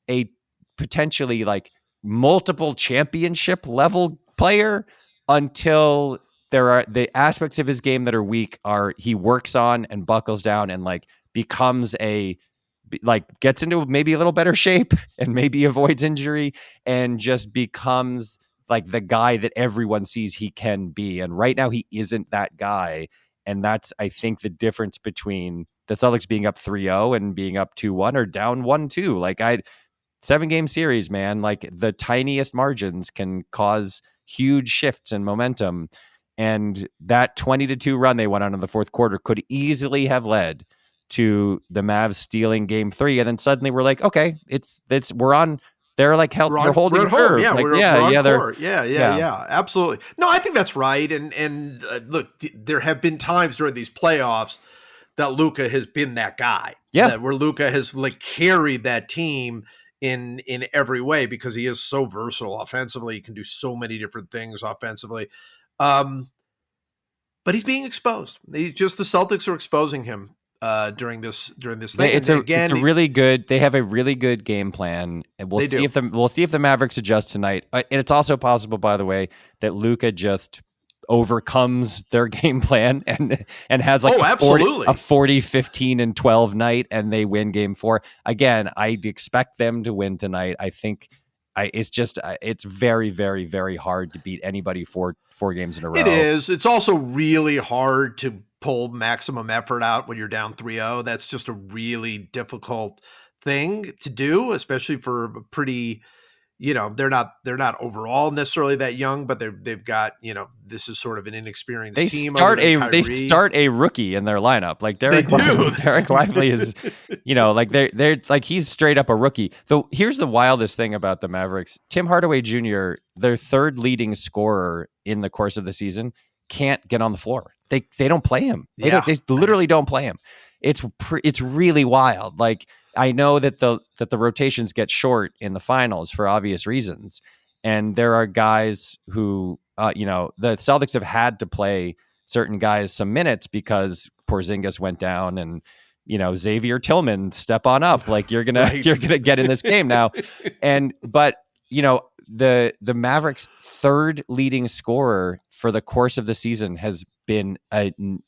a potentially like multiple championship level player until there are the aspects of his game that are weak he works on and buckles down and like becomes gets into maybe a little better shape and maybe avoids injury and just becomes like the guy that everyone sees he can be. And right now he isn't that guy. And that's, I think, the difference between the Celtics being up 3-0 and being up 2-1 or down 1-2. Like 7-game series, man, like the tiniest margins can cause huge shifts in momentum. And that 20-2 run they went on in the fourth quarter could easily have led to the Mavs stealing game 3. And then suddenly we're like, okay, we're on. They're like they're holding serve. Yeah, like, we're on court. Yeah, absolutely. No, I think that's right. And look, there have been times during these playoffs that Luka has been that guy. Yeah, where Luka has like carried that team in every way because he is so versatile offensively. He can do so many different things offensively. But he's being exposed. The Celtics are exposing him during this thing. They have a really good game plan, and we'll see if the Mavericks adjust tonight. And it's also possible, by the way, that Luka just overcomes their game plan and has like a 40, 15, and 12 night, and they win game 4. Again, I'd expect them to win tonight. I think it's very, very, very hard to beat anybody four games in a row. It is. It's also really hard to pull maximum effort out when you're down 3-0. That's just a really difficult thing to do, especially for a pretty, they're not overall necessarily that young, but they've got, this is sort of an inexperienced team. They start a rookie in their lineup. Like Derek Lively is, they're like, he's straight up a rookie. Though here's the wildest thing about the Mavericks. Tim Hardaway Jr., their third leading scorer in the course of the season, can't get on the floor. They don't play him. They literally don't play him. It's really wild. Like, I know that the rotations get short in the finals for obvious reasons. And there are guys who, the Celtics have had to play certain guys some minutes because Porzingis went down and, Xavier Tillman, step on up. Like you're going to get in this game now. But the Mavericks' third leading scorer for the course of the season has been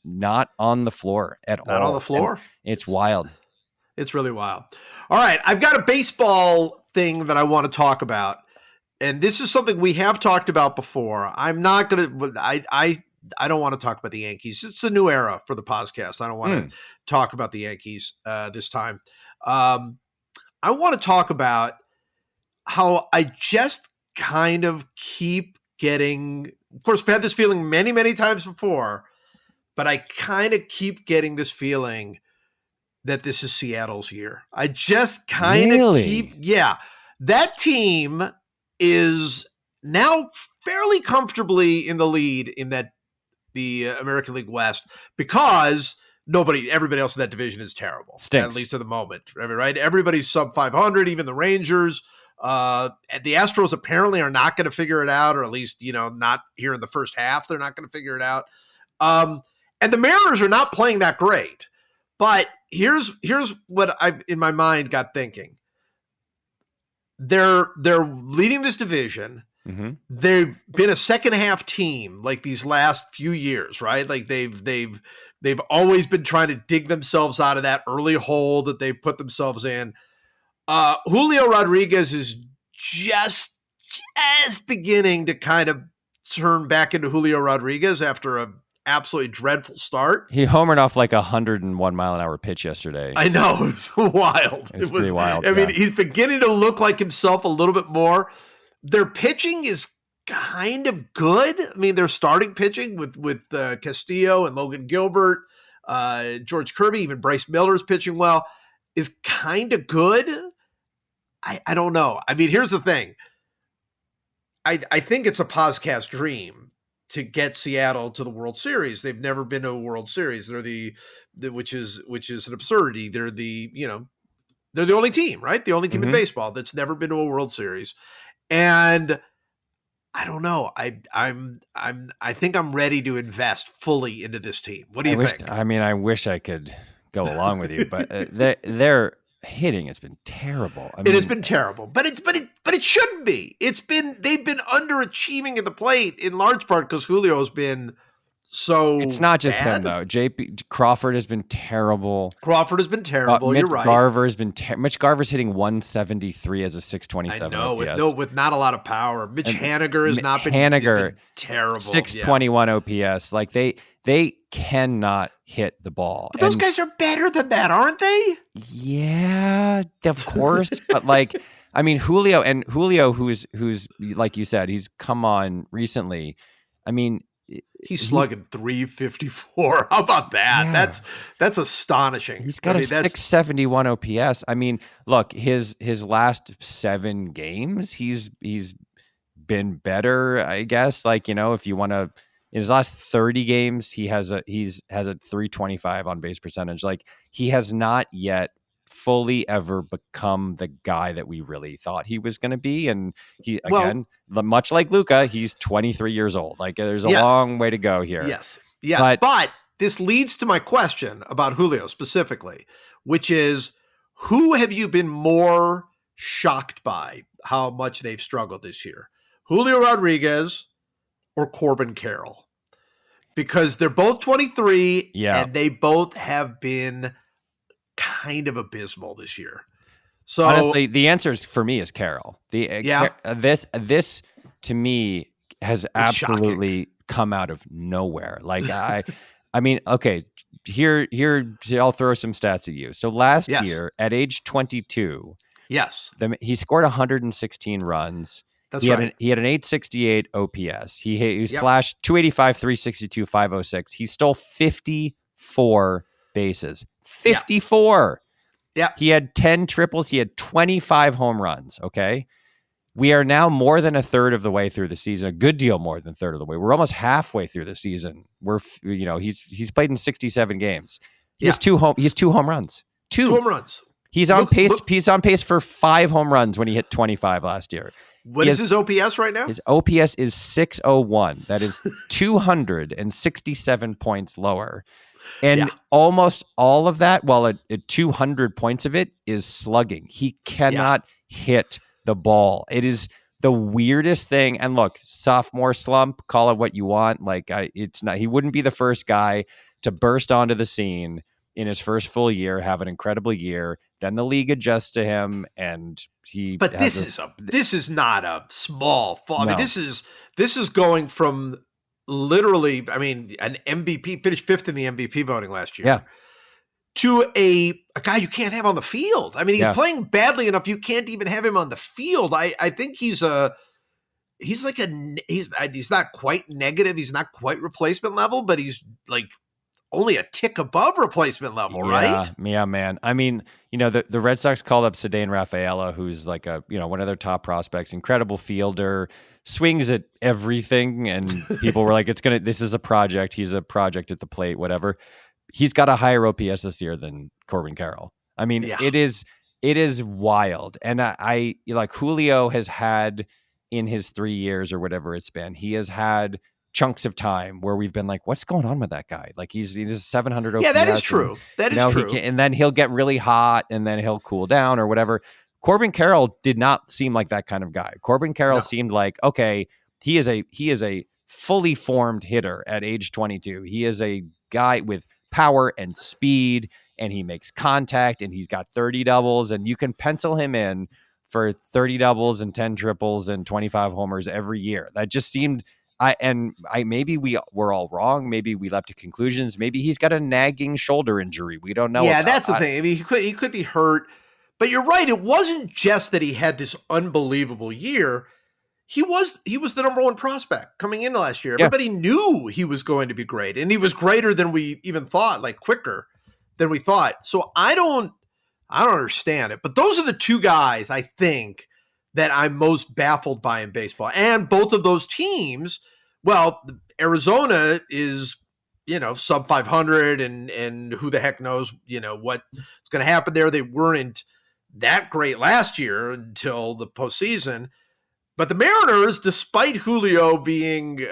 not on the floor at all. Not on the floor? And it's wild. It's really wild. All right, I've got a baseball thing that I want to talk about. And this is something we have talked about before. I'm not going to I don't want to talk about the Yankees. It's a new era for the podcast. I don't want to talk about the Yankees this time. I want to talk about how I just kind of keep getting, of course, I've had this feeling many, many times before, but I kind of keep getting this feeling that this is Seattle's year. I just kind of Really? that team is now fairly comfortably in the lead in the American League West because everybody else in that division is terrible. Stinks. At least at the moment, right? Everybody's sub 500, even the Rangers. The Astros apparently are not going to figure it out, or at least, not here in the first half. They're not going to figure it out. And the Mariners are not playing that great. But here's what I, in my mind, got thinking. They're leading this division. Mm-hmm. They've been a second half team like these last few years, right? Like they've always been trying to dig themselves out of that early hole that they put themselves in. Julio Rodriguez is just beginning to kind of turn back into Julio Rodriguez after a absolutely dreadful start. He homered off like 101-mile-an-hour pitch yesterday. I know, it was wild. It was pretty wild. I mean, he's beginning to look like himself a little bit more. Their pitching is kind of good. I mean, their starting pitching with Castillo and Logan Gilbert, George Kirby, even Bryce Miller's pitching well, is kind of good. I don't know. I mean, here's the thing. I think it's a POSCAST dream to get Seattle to the World Series. They've never been to a World Series. They're which is an absurdity. They're they're the only team, right? The only team in baseball that's never been to a World Series. And I don't know. I think I'm ready to invest fully into this team. What do you think? I wish I could go along with you, but their hitting has been terrible. It has been terrible, but it shouldn't be. They've been underachieving at the plate in large part because Julio has been so. It's not just him though. Crawford has been terrible. You're right. Mitch Garver's hitting 173 as a 627. I know with not a lot of power. Mitch Haniger has not been terrible. 621 OPS. Like they cannot hit the ball. But those guys are better than that, aren't they? Yeah, of course. But like, I mean, Julio, who's like you said, he's come on recently. I mean, he's slugging 354. How about that? Yeah. That's astonishing. He's got a 671 OPS. I mean, look, his last 7 games, he's been better, I guess. Like, if you want to, in his last 30 games, he has a 325 on base percentage. Like, he has not yet fully ever become the guy that we really thought he was going to be. And much like Luka, he's 23 years old. Like, there's a long way to go here. Yes. But this leads to my question about Julio specifically, which is, who have you been more shocked by how much they've struggled this year? Julio Rodriguez or Corbin Carroll? Because they're both 23 and they both have been kind of abysmal this year. So honestly, the answer for me is Carroll. This to me has absolutely come out of nowhere. Like I mean, okay, here I'll throw some stats at you. So last year at age 22, he scored 116 runs. He had an 868 OPS. He splashed 285, 362, 506. He stole 54 bases. 54. Yeah. He had 10 triples. He had 25 home runs. Okay. We are now more than a third of the way through the season, a good deal more than a third of the way. We're almost halfway through the season. He's played in 67 games. He has two home runs. Two home runs. He's on pace. He's on pace for 5 home runs when he hit 25 last year. What is his OPS right now? His OPS is 601. That is 267 points lower. And almost all of that, at 200 points of it, is slugging. He cannot hit the ball. It is the weirdest thing. And look, sophomore slump, call it what you want. Like, it's not. He wouldn't be the first guy to burst onto the scene in his first full year, have an incredible year. Then the league adjusts to him, and he. But this is not a small fall. No. I mean, this is going from literally, I mean, an MVP, finished 5th in the MVP voting last year, to a guy you can't have on the field. I mean, he's playing badly enough you can't even have him on the field. I think he's not quite negative. He's not quite replacement level, but he's like only a tick above replacement level, right? Yeah, man. I mean, the Red Sox called up Cedane Rafaela, who's like one of their top prospects, incredible fielder, swings at everything, and people were like, this is a project. He's a project at the plate, whatever. He's got a higher OPS this year than Corbin Carroll. I mean, Yeah. it is wild. And I like Julio has had in his 3 years or whatever it's been, he has had chunks of time where we've been like, what's going on with that guy? Like he's 700 OPS. Yeah, that is true. That is true. And then he'll get really hot and then he'll cool down or whatever. Corbin Carroll did not seem like that kind of guy. Corbin Carroll seemed like, okay, he is a fully formed hitter at age 22. He is a guy with power and speed, and he makes contact, and he's got 30 doubles, and you can pencil him in for 30 doubles and 10 triples and 25 homers every year. That just seemed maybe we were all wrong. Maybe we leapt to conclusions. Maybe he's got a nagging shoulder injury. We don't know. Yeah, that's the thing. I mean, he could be hurt, but you're right. It wasn't just that he had this unbelievable year. He was the number one prospect coming into last year. Yeah. Everybody knew he was going to be great, and he was greater than we even thought, like quicker than we thought. So I don't understand it. But those are the two guys I think that I'm most baffled by in baseball. And both of those teams, well, Arizona is, sub 500 and who the heck knows, what's going to happen there. They weren't that great last year until the postseason. But the Mariners, despite Julio being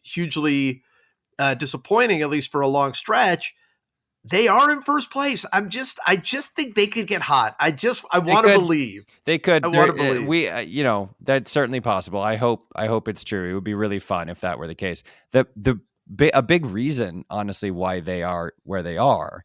hugely disappointing, at least for a long stretch, they are in first place. I just think they could get hot. I want to believe they could. I want to believe. That's certainly possible. I hope it's true. It would be really fun if that were the case. A big reason, honestly, why they are where they are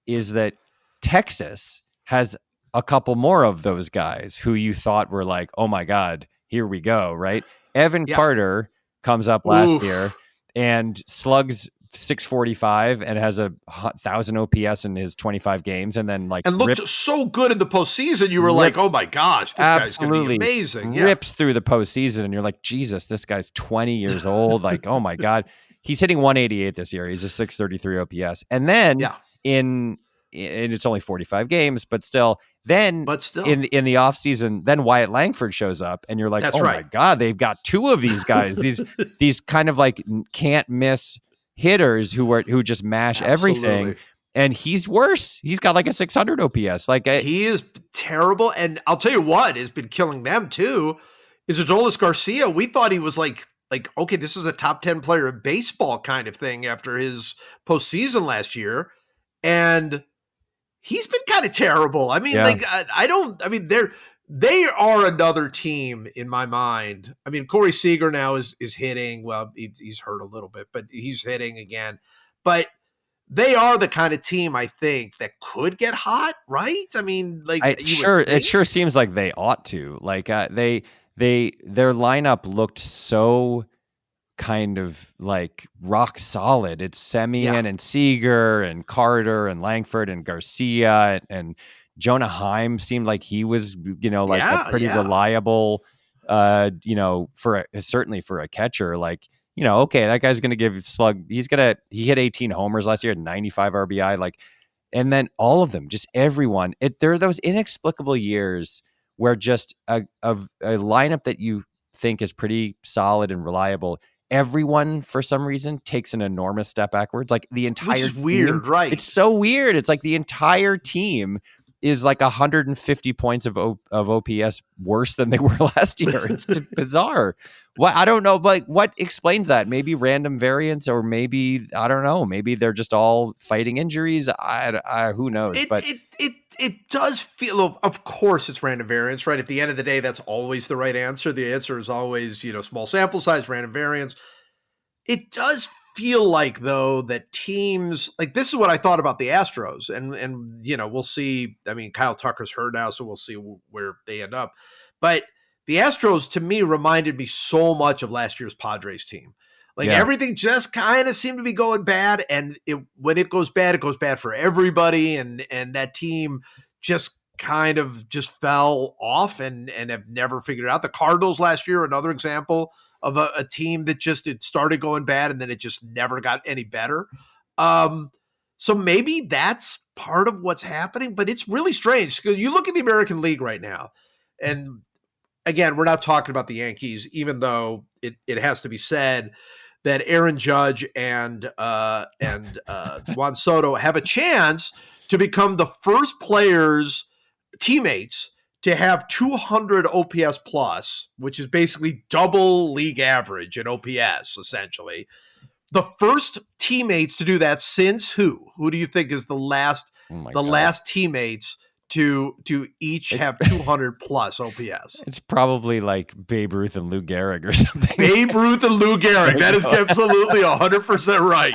is that Texas has a couple more of those guys who you thought were like, oh my God, here we go, right? Evan Carter comes up last year and slugs 645 and has 1,000 OPS in his 25 games, and then looked so good in the postseason. You were like, "Oh my gosh, this guy's going to be amazing!" Rips through the postseason, and you're like, "Jesus, this guy's 20 years old." Like, oh my God, he's hitting 188 this year. He's a 633 OPS, and then and it's only 45 games, but still. In the offseason, then Wyatt Langford shows up, and you're like, my God, they've got two of these guys. these kind of like can't miss hitters who just mash everything, and he's worse. He's got like a 600 OPS. He is terrible, and I'll tell you what has been killing them too is Adolis Garcia. We thought he was like okay, this is a top 10 player in baseball kind of thing after his postseason last year, and he's been kind of terrible. I mean, they are another team in my mind. I mean, Corey Seager now is hitting. Well, he's hurt a little bit, but he's hitting again. But they are the kind of team I think that could get hot, right? I mean, it sure seems like they ought to. Like their lineup looked so kind of like rock solid. It's Semien and Seager and Carter and Langford and Garcia and Jonah Heim seemed like he was, a pretty reliable, certainly for a catcher. Like, okay, that guy's going to give slug. He hit 18 homers last year, 95 RBI. And then all of them, just everyone. There are those inexplicable years where just a lineup that you think is pretty solid and reliable, everyone for some reason takes an enormous step backwards. Like the entire Which is weird, right? It's so weird. It's like the entire team is like 150 points of OPS worse than they were last year. It's bizarre. I don't know, but what explains that? Maybe random variance, or maybe I don't know. Maybe they're just all fighting injuries. Who knows? It does feel, of course, it's random variance, right? At the end of the day, that's always the right answer. The answer is always, small sample size, random variance. It does feel like, though, that teams, like this is what I thought about the Astros, and we'll see. I mean, Kyle Tucker's hurt now, so we'll see where they end up. But the Astros, to me, reminded me so much of last year's Padres team. Everything just kind of seemed to be going bad, and when it goes bad for everybody, and that team just kind of just fell off and have never figured it out. The Cardinals last year, another example of a team that it started going bad and then it just never got any better. So maybe that's part of what's happening, but it's really strange because you look at the American League right now, and again, we're not talking about the Yankees, even though it has to be said that Aaron Judge and Juan Soto have a chance to become the first teammates to have 200 OPS plus, which is basically double league average in OPS, essentially. The first teammates to do that since who? Who do you think is the last last teammates to each have 200 plus OPS? It's probably like Babe Ruth and Lou Gehrig or something. Babe Ruth and Lou Gehrig. That is absolutely 100% right.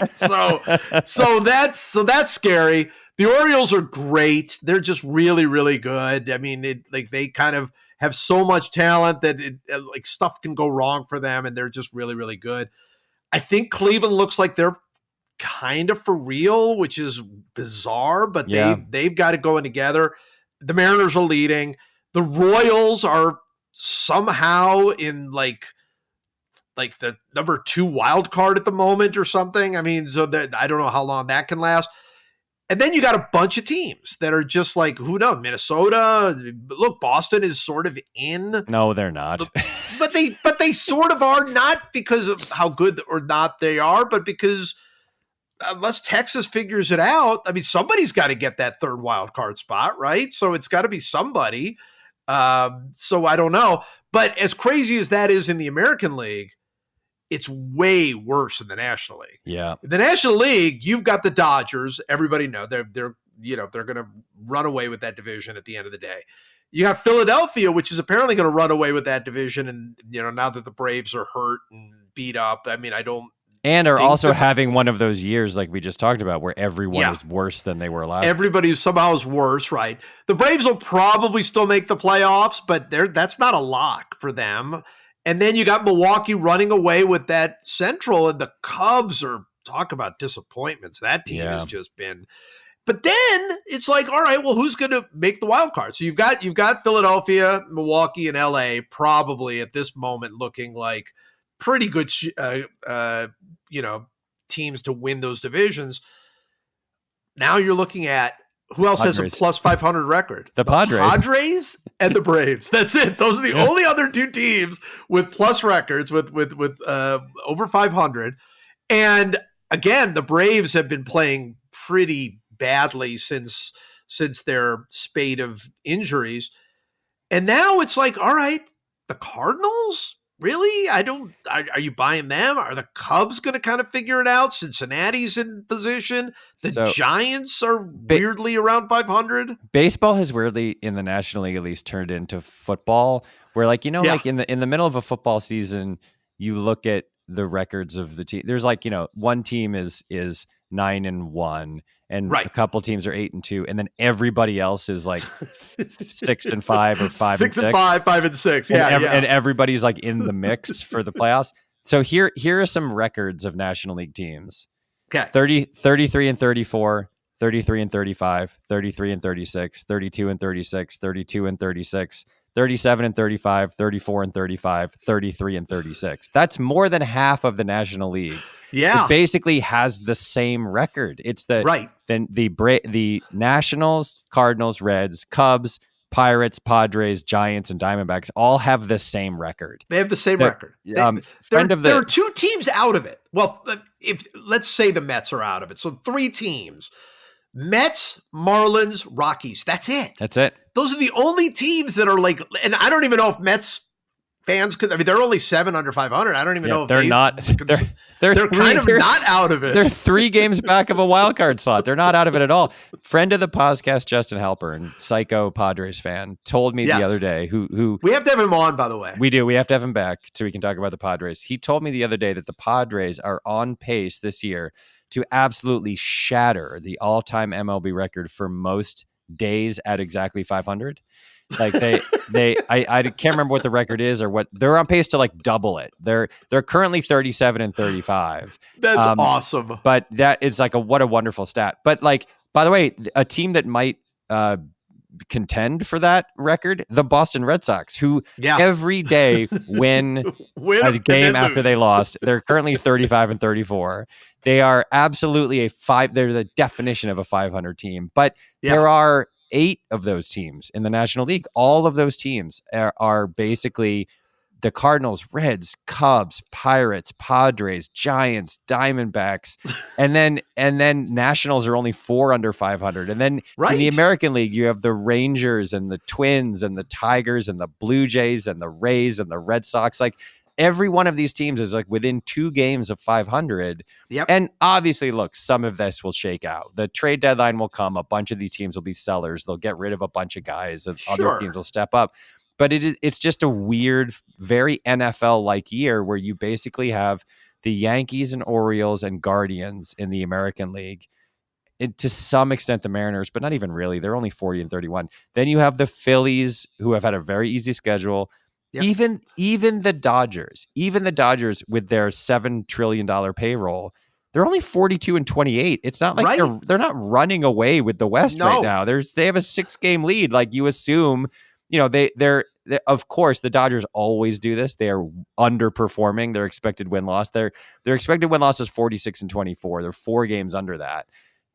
So that's scary. The Orioles are great. They're just really, really good. I mean, they kind of have so much talent that stuff can go wrong for them, and they're just really, really good. I think Cleveland looks like they're kind of for real, which is bizarre, but they've got it going together. The Mariners are leading. The Royals are somehow in like the number 2 wild card at the moment or something. I mean, so that I don't know how long that can last. And then you got a bunch of teams that are just like, who knows, Minnesota. Look, Boston is sort of in. No, they're not. But they sort of are, not because of how good or not they are, but because unless Texas figures it out, I mean, somebody's got to get that 3rd wild card spot, right? So it's got to be somebody. So I don't know. But as crazy as that is in the American League, it's way worse in the National League. Yeah. In the National League, you've got the Dodgers. Everybody know they're going to run away with that division at the end of the day. You have Philadelphia, which is apparently going to run away with that division. And, now that the Braves are hurt and beat up, I mean, and are also having one of those years like we just talked about where everyone is worse than they were last. Everybody somehow is worse, right? The Braves will probably still make the playoffs, but that's not a lock for them. And then you got Milwaukee running away with that Central, and the Cubs are, talk about disappointments. That team has just been. But then it's like, all right, well, who's going to make the wild card? So you've got Philadelphia, Milwaukee, and LA probably at this moment looking like pretty good, teams to win those divisions. Now you're looking at who else has a plus 500 record? The Padres and the Braves. That's it. Those are the only other 2 teams with plus records with over 500. And again, the Braves have been playing pretty badly since their spate of injuries. And now it's like, all right, the Cardinals? Really? Are you buying them? Are the Cubs going to kind of figure it out? Cincinnati's in position. The Giants are weirdly around 500. Baseball has weirdly, in the National League at least, turned into football, where like in the middle of a football season, you look at the records of the team. There's one team is 9-1, and a couple teams are 8-2, and then everybody else is like 6-5 or 5-6. 6-5, 5-6. And everybody's like in the mix for the playoffs. So here are some records of National League teams. Okay. 33-34, 33-35, 33-36, 32-36, 32-36, 37-35, 34-35, 33-36. That's more than half of the National League. Yeah, it basically has the same record. It's the Nationals, Cardinals, Reds, Cubs, Pirates, Padres, Giants, and Diamondbacks all have the same record. They have the same record. There are 2 teams out of it. Well, if let's say the Mets are out of it, so 3 teams: Mets, Marlins, Rockies. That's it. Those are the only teams that are like, and I don't even know if Mets fans could. I mean, they're only 7 under 500. I don't even know if they're not. They're kind of not out of it. They're 3 games back of a wild card slot. They're not out of it at all. Friend of the podcast, Justin Halpern, psycho Padres fan, told me the other day. Who we have to have him on, by the way. We do. We have to have him back so we can talk about the Padres. He told me the other day that the Padres are on pace this year to absolutely shatter the all-time MLB record for most days at exactly 500. Like I can't remember what the record is or what they're on pace to like double it. They're currently 37-35. That's awesome. But that is like what a wonderful stat. But like, by the way, a team that might contend for that record, the Boston Red Sox, who every day win a game after they lost. They're currently 35-34. They are absolutely they're the definition of a 500 team, but Yeah. there are 8 of those teams in the National League. All of those teams are basically the Cardinals, Reds, Cubs, Pirates, Padres, Giants, Diamondbacks, and then Nationals are only 4 under 500. And then in the American League, you have the Rangers and the Twins and the Tigers and the Blue Jays and the Rays and the Red Sox. Like every one of these teams is like within 2 games of 500. Yep. And obviously, look, some of this will shake out. The trade deadline will come. A bunch of these teams will be sellers. They'll get rid of a bunch of guys. And other teams will step up. But it's just a weird, very NFL-like year where you basically have the Yankees and Orioles and Guardians in the American League. And to some extent, the Mariners, but not even really. They're only 40 and 31. Then you have the Phillies, who have had a very easy schedule. Yep. Even the Dodgers with their $7 trillion payroll, they're only 42 and 28. It's not like they're not running away with the West right now. They have a 6-game lead. Like you assume. They're of course the Dodgers always do this. They are underperforming their expected win-loss. Their expected win-loss is 46 and 24. They're 4 games under that.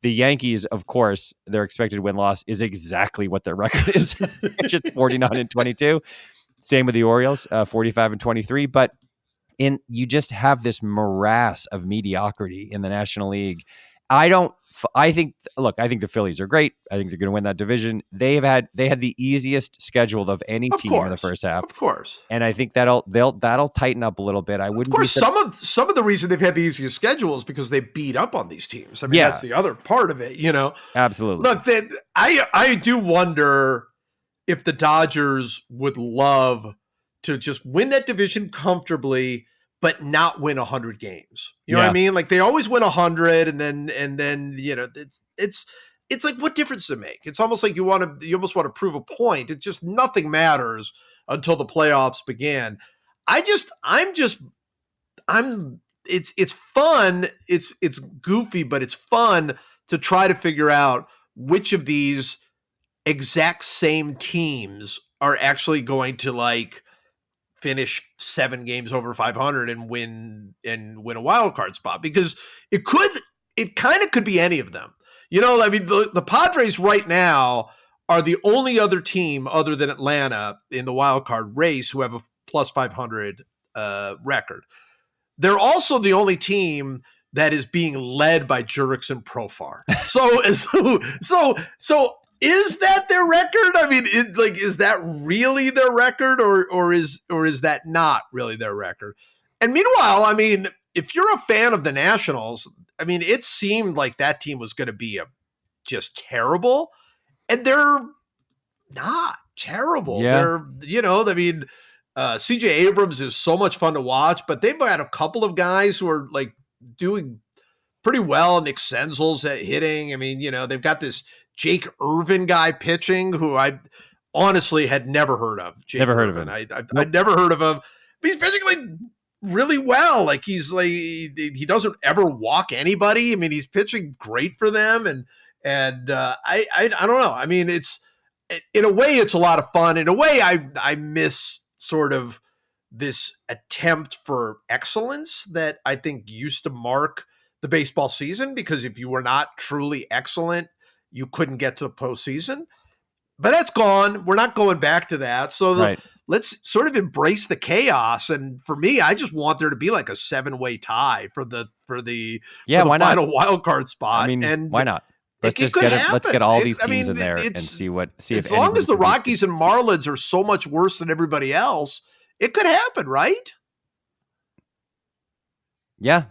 The Yankees, of course, their expected win-loss is exactly what their record is, which is 49 and 22. Same with the Orioles, 45 and 23. But you just have this morass of mediocrity in the National League. I think the Phillies are great. I think they're going to win that division. They had the easiest schedule of any team in the first half. Of course. And I think that'll tighten up a little bit. Of course, some of the reason they've had the easiest schedule is because they beat up on these teams. I mean, that's the other part of it, Absolutely. Look, I do wonder if the Dodgers would love to just win that division comfortably, but not win 100 games. You know what I mean? Like they always win 100 and then it's like, what difference does it make? It's almost like you almost want to prove a point. It's just nothing matters until the playoffs begin. It's fun. It's goofy, but it's fun to try to figure out which of these exact same teams are actually going to like finish 7 games over 500 and win a wild card spot, because it kind of could be any of them. I mean, the Padres right now are the only other team other than Atlanta in the wild card race who have a plus 500 record. They're also the only team that is being led by Jurickson Profar. So is that their record? I mean, is that really their record, or is that not really their record? And meanwhile, I mean, if you're a fan of the Nationals, I mean, it seemed like that team was going to be just terrible, and they're not terrible. Yeah. I mean, CJ Abrams is so much fun to watch, but they've had a couple of guys who are like doing pretty well. Nick Senzel's at hitting. I mean, they've got this Jake Irvin guy pitching, who I honestly had never heard of. I'd never heard of him. But he's pitching like really well. Like he doesn't ever walk anybody. I mean, he's pitching great for them. And I don't know. I mean, in a way it's a lot of fun. In a way I miss sort of this attempt for excellence that I think used to mark the baseball season, because if you were not truly excellent, you couldn't get to the postseason. But that's gone. We're not going back to that. So let's sort of embrace the chaos. And for me, I just want there to be like a 7-way tie for the final wild card spot. I mean, and why not? Let's get all these teams in there and see as long as the Rockies and Marlins are so much worse than everybody else, it could happen, right? Yeah,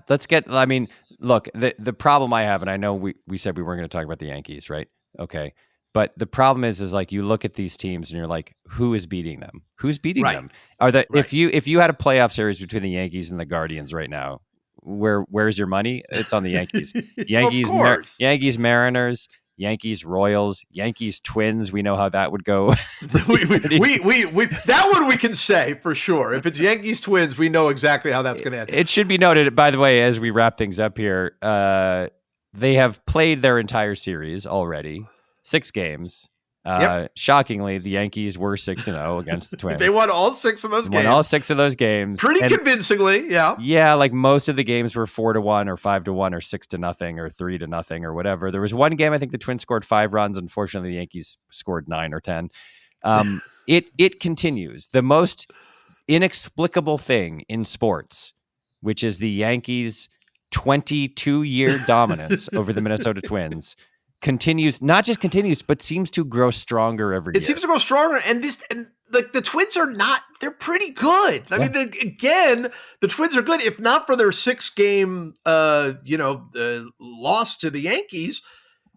I mean, look, the problem I have, and I know we said we weren't going to talk about the Yankees, right? Okay. But the problem is like you look at these teams and you're like, who is beating them? Who's beating them? If you had a playoff series between the Yankees and the Guardians right now, where's your money? It's on the Yankees. Yankees Mariners, Yankees Royals, Yankees Twins. We know how that would go. we that one we can say for sure. If it's Yankees Twins, we know exactly how that's going to end. It should be noted, by the way, as we wrap things up here, they have played their entire series already, 6 games. Shockingly, the Yankees were 6-0 against the Twins. They won all 6 of those games. Won all 6 of those games. Pretty convincingly, yeah. Yeah, like most of the games were 4-1 or 5-1 or 6-0 or 3-0 or whatever. There was one game I think the Twins scored 5 runs. Unfortunately, the Yankees scored 9 or 10. It continues. The most inexplicable thing in sports, which is the Yankees' 22-year dominance over the Minnesota Twins, not just continues, but seems to grow stronger every year. It seems to grow stronger, and the Twins are they're pretty good. I mean, the Twins are good. If not for their 6-game, loss to the Yankees,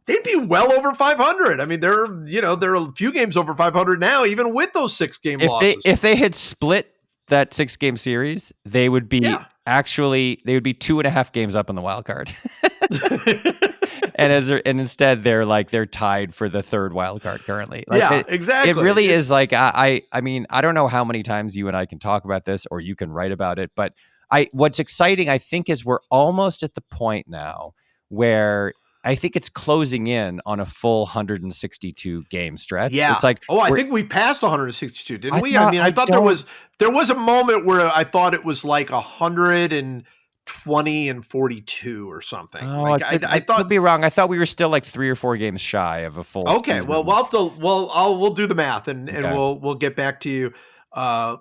they'd be well over 500. I mean, they're a few games over 500 now, even with those 6-game losses. If they had split that 6-game series, they would be 2.5 games up on the wild card. And instead they're tied for the 3rd wild card currently. Exactly. It really is like I mean, I don't know how many times you and I can talk about this or you can write about it, but what's exciting I think is we're almost at the point now where I think it's closing in on a full 162 game stretch. Yeah. It's like, I think we passed 162, didn't we? I thought there was a moment where I thought it was like 120 and 42 or something. Oh, I thought, could be wrong. I thought we were still like 3 or 4 games shy of a full. Okay. Season. Well, we'll do the math and we'll get back to you.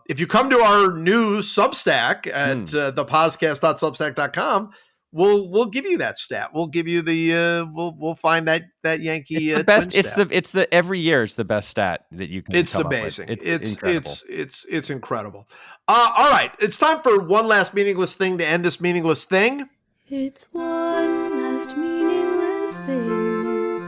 If you come to our new Substack at the POSCAST.substack.com, we'll give you that stat. We'll give you we'll find that Yankee. It's the best. It's the every year it's the best stat that you can. It's come amazing. Up with. It's incredible. It's incredible. All right, it's time for one last meaningless thing to end this meaningless thing. It's one last meaningless thing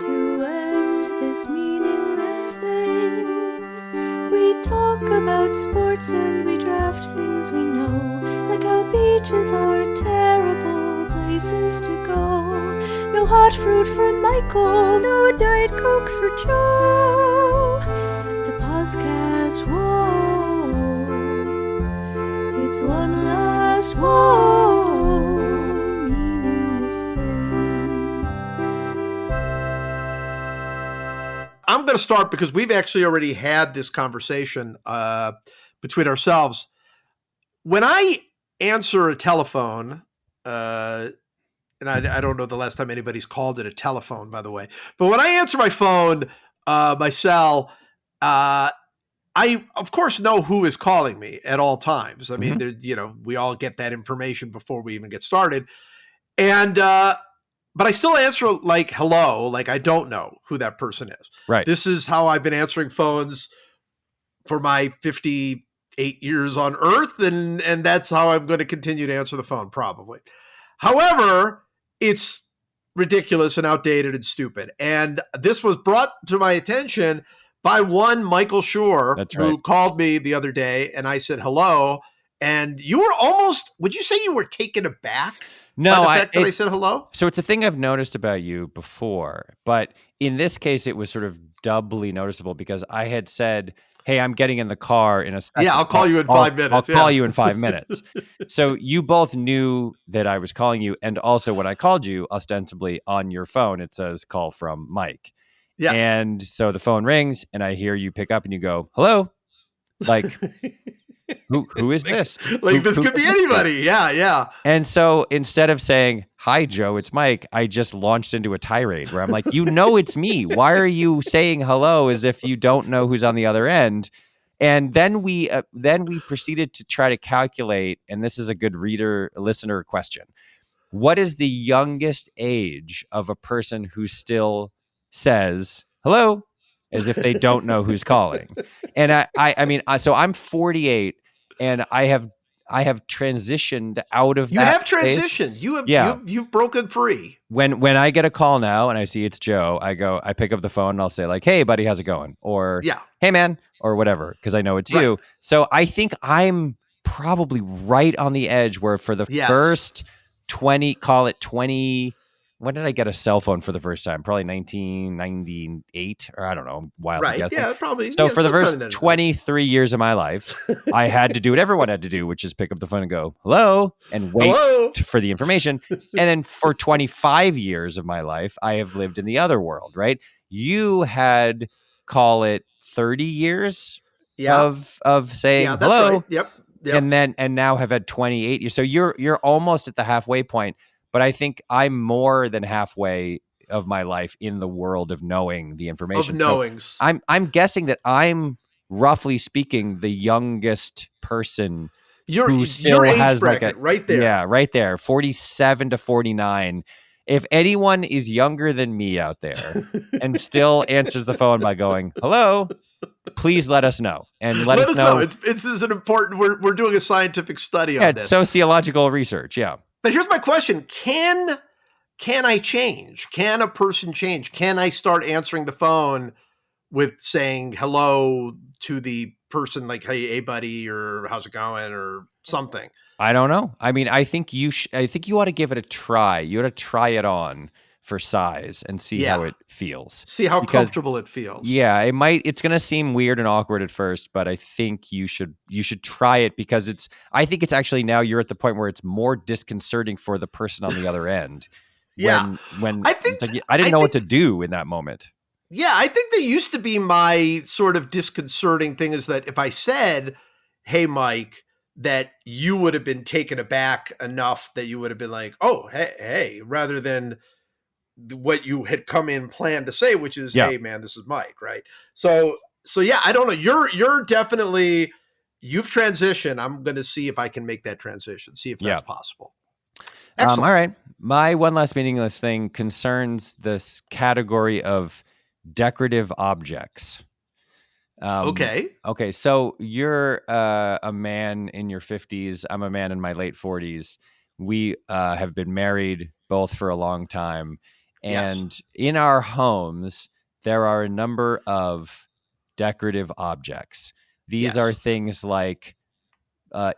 to end this meaningless thing. We talk about sports and we draft things we know, like how beaches are terrible places to go. No hot fruit for Michael, no Diet Coke for Joe. The POSCAST, whoa, it's one last, whoa, meaningless thing. I'm going to start because we've actually already had this conversation between ourselves. When I answer a telephone, and I don't know the last time anybody's called it a telephone, by the way, but when I answer my phone, my cell, I of course know who is calling me at all times. I mean, we all get that information before we even get started, and but I still answer like hello, like I don't know who that person is. Right. This is how I've been answering phones for my 58 years on Earth, and that's how I'm going to continue to answer the phone, probably. However, it's ridiculous and outdated and stupid. And this was brought to my attention by one Michael Schur, who called me the other day, and I said hello. And you were almost, would you say you were taken aback? No, by the fact that I said hello? So it's a thing I've noticed about you before, but in this case, it was sort of doubly noticeable because I had said, hey, I'm getting in the car in a second. Yeah, I'll call you in 5 minutes. I'll call you in 5 minutes. So you both knew that I was calling you. And also when I called you, ostensibly on your phone, it says call from Mike. Yes. And so the phone rings and I hear you pick up and you go, hello. Like, who is this? Like, this could be anybody. Yeah. And so instead of saying, hi, Joe, it's Mike, I just launched into a tirade where I'm like, it's me. Why are you saying hello as if you don't know who's on the other end? And then we proceeded to try to calculate, and this is a good listener question. What is the youngest age of a person who still says hello as if they don't know who's calling? And I mean, so I'm 48 and I have transitioned out of that. You have transitioned. You've broken free. When I get a call now and I see it's Joe, I pick up the phone and I'll say like, hey buddy, how's it going? Or hey man, or whatever, because I know it's you. So I think I'm probably right on the edge where for the first 20, call it 20. When did I get a cell phone for the first time? Probably 1998, or I don't know, wild. Right? Yeah, probably. So for the first 23 years of my life, I had to do what everyone had to do, which is pick up the phone and go hello and wait for the information. And then for 25 years of my life, I have lived in the other world. Right? You had, call it 30 years Yeah. of saying Yeah, that's hello. right. Yep. And now have had 28 years. So you're almost at the halfway point. But I think I'm more than halfway of my life in the world of knowing the information. Of knowings. So I'm guessing that I'm, roughly speaking, the youngest person who still your age has bracket right there. Yeah, right there, 47 to 49. If anyone is younger than me out there and still answers the phone by going, hello, please let us know. And let us know. It's an important, we're doing a scientific study on this. Sociological research. Yeah. But here's my question. Can I change? Can a person change? Can I start answering the phone with saying hello to the person, like, hey buddy, or how's it going, or something? I don't know. I mean, I think you ought to give it a try. You ought to try it on for size and see how it feels. See how comfortable it feels. Yeah, it's going to seem weird and awkward at first, but I think you should try it, because I think it's actually, now you're at the point where it's more disconcerting for the person on the other end. Yeah. When I didn't know what to do in that moment. Yeah, I think that used to be my sort of disconcerting thing, is that if I said, hey, Mike, that you would have been taken aback enough that you would have been like, oh, hey, rather than what you had come in planned to say, which is, hey man, this is Mike, right? So yeah, I don't know. You're definitely, you've transitioned. I'm going to see if I can make that transition, see if that's possible. All right. My one last meaningless thing concerns this category of decorative objects. Okay. So you're a man in your 50s. I'm a man in my late 40s. We have been married both for a long time. And in our homes, there are a number of decorative objects. These are things like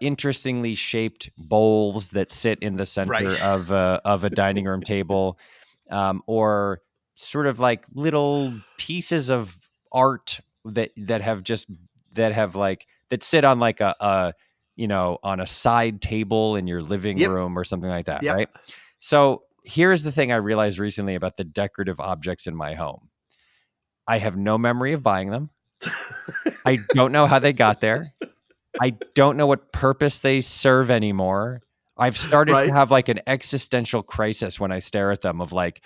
interestingly shaped bowls that sit in the center of a dining room table, or sort of like little pieces of art that sit on like a on a side table in your living room or something like that, right? So here's the thing I realized recently about the decorative objects in my home. I have no memory of buying them. I don't know how they got there. I don't know what purpose they serve anymore. I've started to have like an existential crisis when I stare at them of like,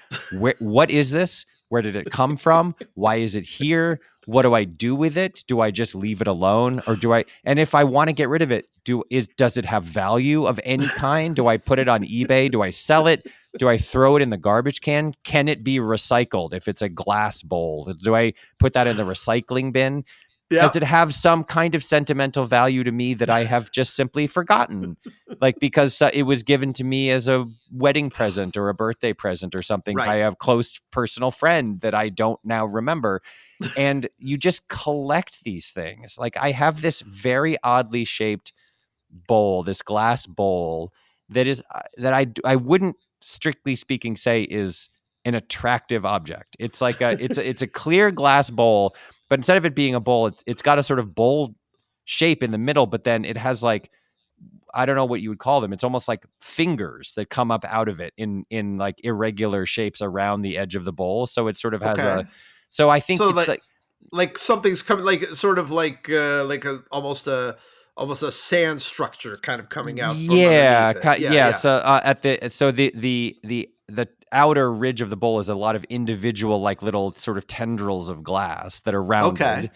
what is this? Where did it come from? Why is it here? What do I do with it? Do I just leave it alone? Or and if I want to get rid of it, does it have value of any kind? Do I put it on eBay? Do I sell it? Do I throw it in the garbage can? Can it be recycled if it's a glass bowl? Do I put that in the recycling bin? Does it have some kind of sentimental value to me that I have just simply forgotten? Like, because it was given to me as a wedding present or a birthday present or something by a close personal friend that I don't now remember. And you just collect these things. Like, I have this very oddly shaped bowl, this glass bowl that I wouldn't, strictly speaking, say is an attractive object. It's like it's a clear glass bowl, but instead of it being a bowl, it's got a sort of bowl shape in the middle, but then it has like, I don't know what you would call them. It's almost like fingers that come up out of it in like irregular shapes around the edge of the bowl. So it sort of has so I think it's like something's coming, like sort of like almost a sand structure kind of coming out. From yeah. So the outer ridge of the bowl is a lot of individual, like little sort of tendrils of glass that are rounded,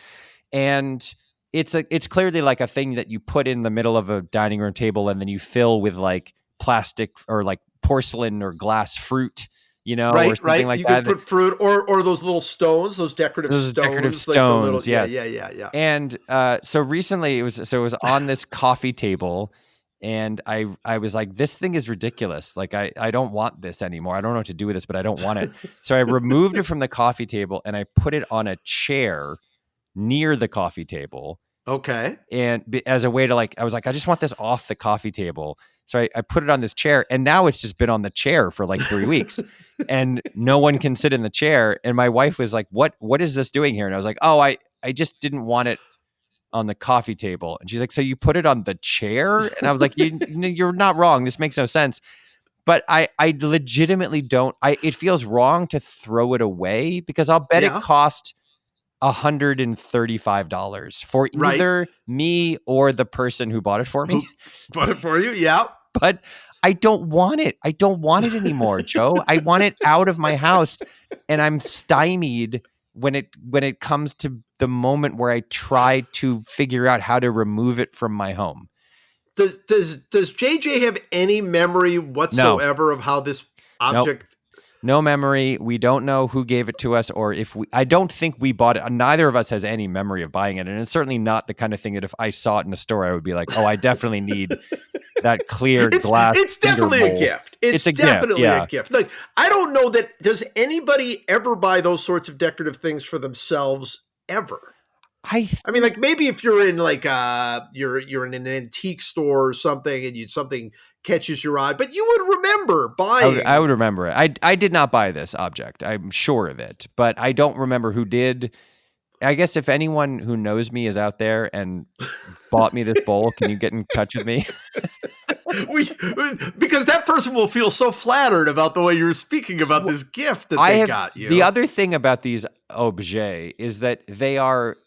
and it's clearly like a thing that you put in the middle of a dining room table, and then you fill with like plastic or like porcelain or glass fruit, or something like that. You could put fruit or those little stones, those decorative stones. Yeah. And so recently it was on this coffee table. And I was like, this thing is ridiculous. Like, I don't want this anymore. I don't know what to do with this, but I don't want it. So I removed it from the coffee table and I put it on a chair near the coffee table. Okay. And as a way to I was like, I just want this off the coffee table. So I put it on this chair, and now it's just been on the chair for like 3 weeks and no one can sit in the chair. And my wife was like, what is this doing here? And I was like, oh, I just didn't want it on the coffee table. And she's like, so you put it on the chair? And I was like, you're not wrong. This makes no sense. but I legitimately don't. It feels wrong to throw it away because I'll bet it cost $135 for either me or the person who bought it for me. Who bought it for you? Yeah. But I don't want it. I don't want it anymore, Joe. I want it out of my house, and I'm stymied when it comes to the moment where I try to figure out how to remove it from my home. Does JJ have any memory whatsoever of how this object? Nope. No memory. We don't know who gave it to us, or I don't think we bought it. Neither of us has any memory of buying it, and it's certainly not the kind of thing that if I saw it in a store, I would be like, "Oh, I definitely need that clear glass." It's definitely a gift. It's definitely a gift. Like, I don't know that does anybody ever buy those sorts of decorative things for themselves ever. I mean, like maybe if you're in like you're in an antique store or something and something catches your eye, but you would remember buying. I would remember it. I did not buy this object. I'm sure of it, but I don't remember who did. I guess if anyone who knows me is out there and bought me this bowl, can you get in touch with me? Because that person will feel so flattered about the way you're speaking about this gift that they got you. The other thing about these objets is that they are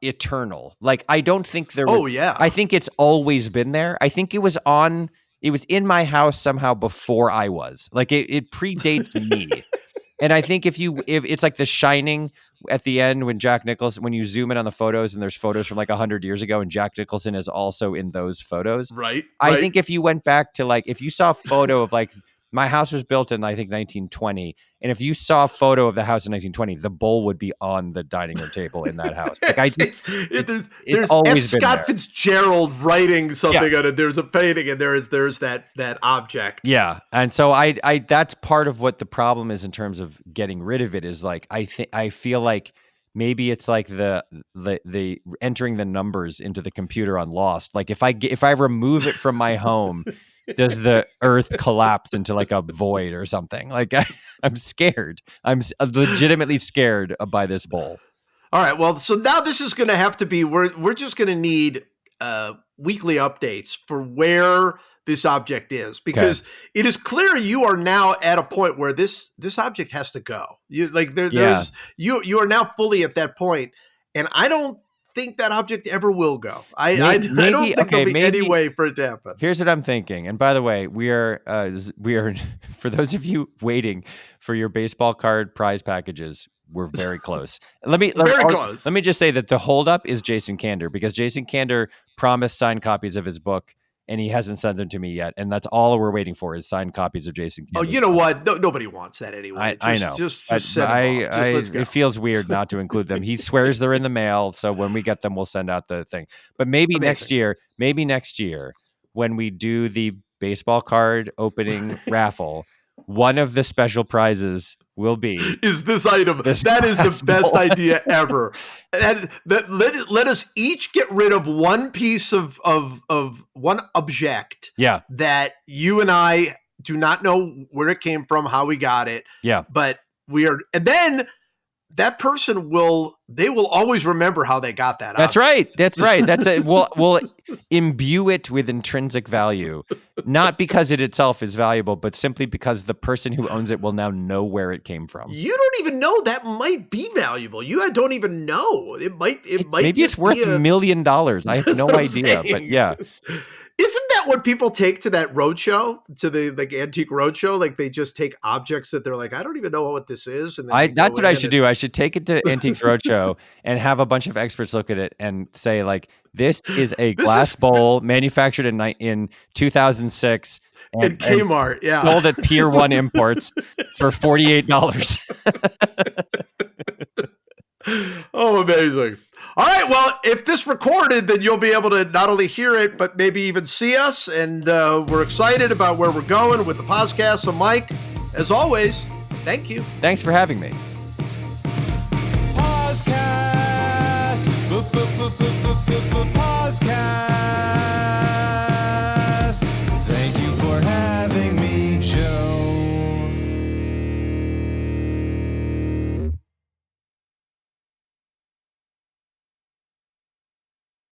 eternal. Like, I don't think there I think it's always been there. I think it was in my house somehow before I was. Like, it predates me. And I think if it's like The Shining at the end when Jack Nicholson, when you zoom in on the photos and there's photos from like 100 years ago and Jack Nicholson is also in those photos. Right. I think if you went back to like, if you saw a photo of like, my house was built in, I think, 1920. And if you saw a photo of the house in 1920, the bowl would be on the dining room table in that house. Like there's always F. been Scott there. Fitzgerald writing something on it. There's a painting and there's that object. Yeah. And so I that's part of what the problem is in terms of getting rid of it is like, I feel like maybe it's like the entering the numbers into the computer on Lost. Like if I remove it from my home, does the earth collapse into like a void or something? Like I'm scared. I'm legitimately scared by this bowl. All right. Well, so now this is going to have to be, we're just going to need weekly updates for where this object is, because it is clear you are now at a point where this object has to go. You are now fully at that point, and I don't think that object ever will go. I don't think there'll be any way for it to happen. Here's what I'm thinking. And by the way, we are for those of you waiting for your baseball card prize packages, we're very close. Let me just say that the holdup is Jason Kander, because Jason Kander promised signed copies of his book, and he hasn't sent them to me yet. And that's all we're waiting for is signed copies of Jason Kander. Oh, you know what? Nobody wants that anyway. I know. Just send them off. Let's go. It feels weird not to include them. He swears they're in the mail, so when we get them, we'll send out the thing. But maybe next year, when we do the baseball card opening raffle, one of the special prizes will be this item. That is the best idea ever. Let us each get rid of one piece of one object. Yeah. That you and I do not know where it came from, how we got it. Yeah. But and then that person will always remember how they got that. That's right. That's it. We'll imbue it with intrinsic value, not because it itself is valuable, but simply because the person who owns it will now know where it came from. You don't even know that might be valuable. You don't even know. It might. Maybe it's worth $1 million. I have no idea, but yeah. Isn't that what people take to that roadshow, to the antique roadshow? Like they just take objects that they're like, I don't even know what this is. And that's what I should do. I should take it to Antiques Roadshow and have a bunch of experts look at it and say, like, this is a glass bowl manufactured in 2006 in Kmart, sold at Pier 1 Imports for $48. Oh, amazing. All right, well, if this recorded, then you'll be able to not only hear it, but maybe even see us. And we're excited about where we're going with the POSCAST. So, Mike, as always, thank you. Thanks for having me. POSCAST. POSCAST.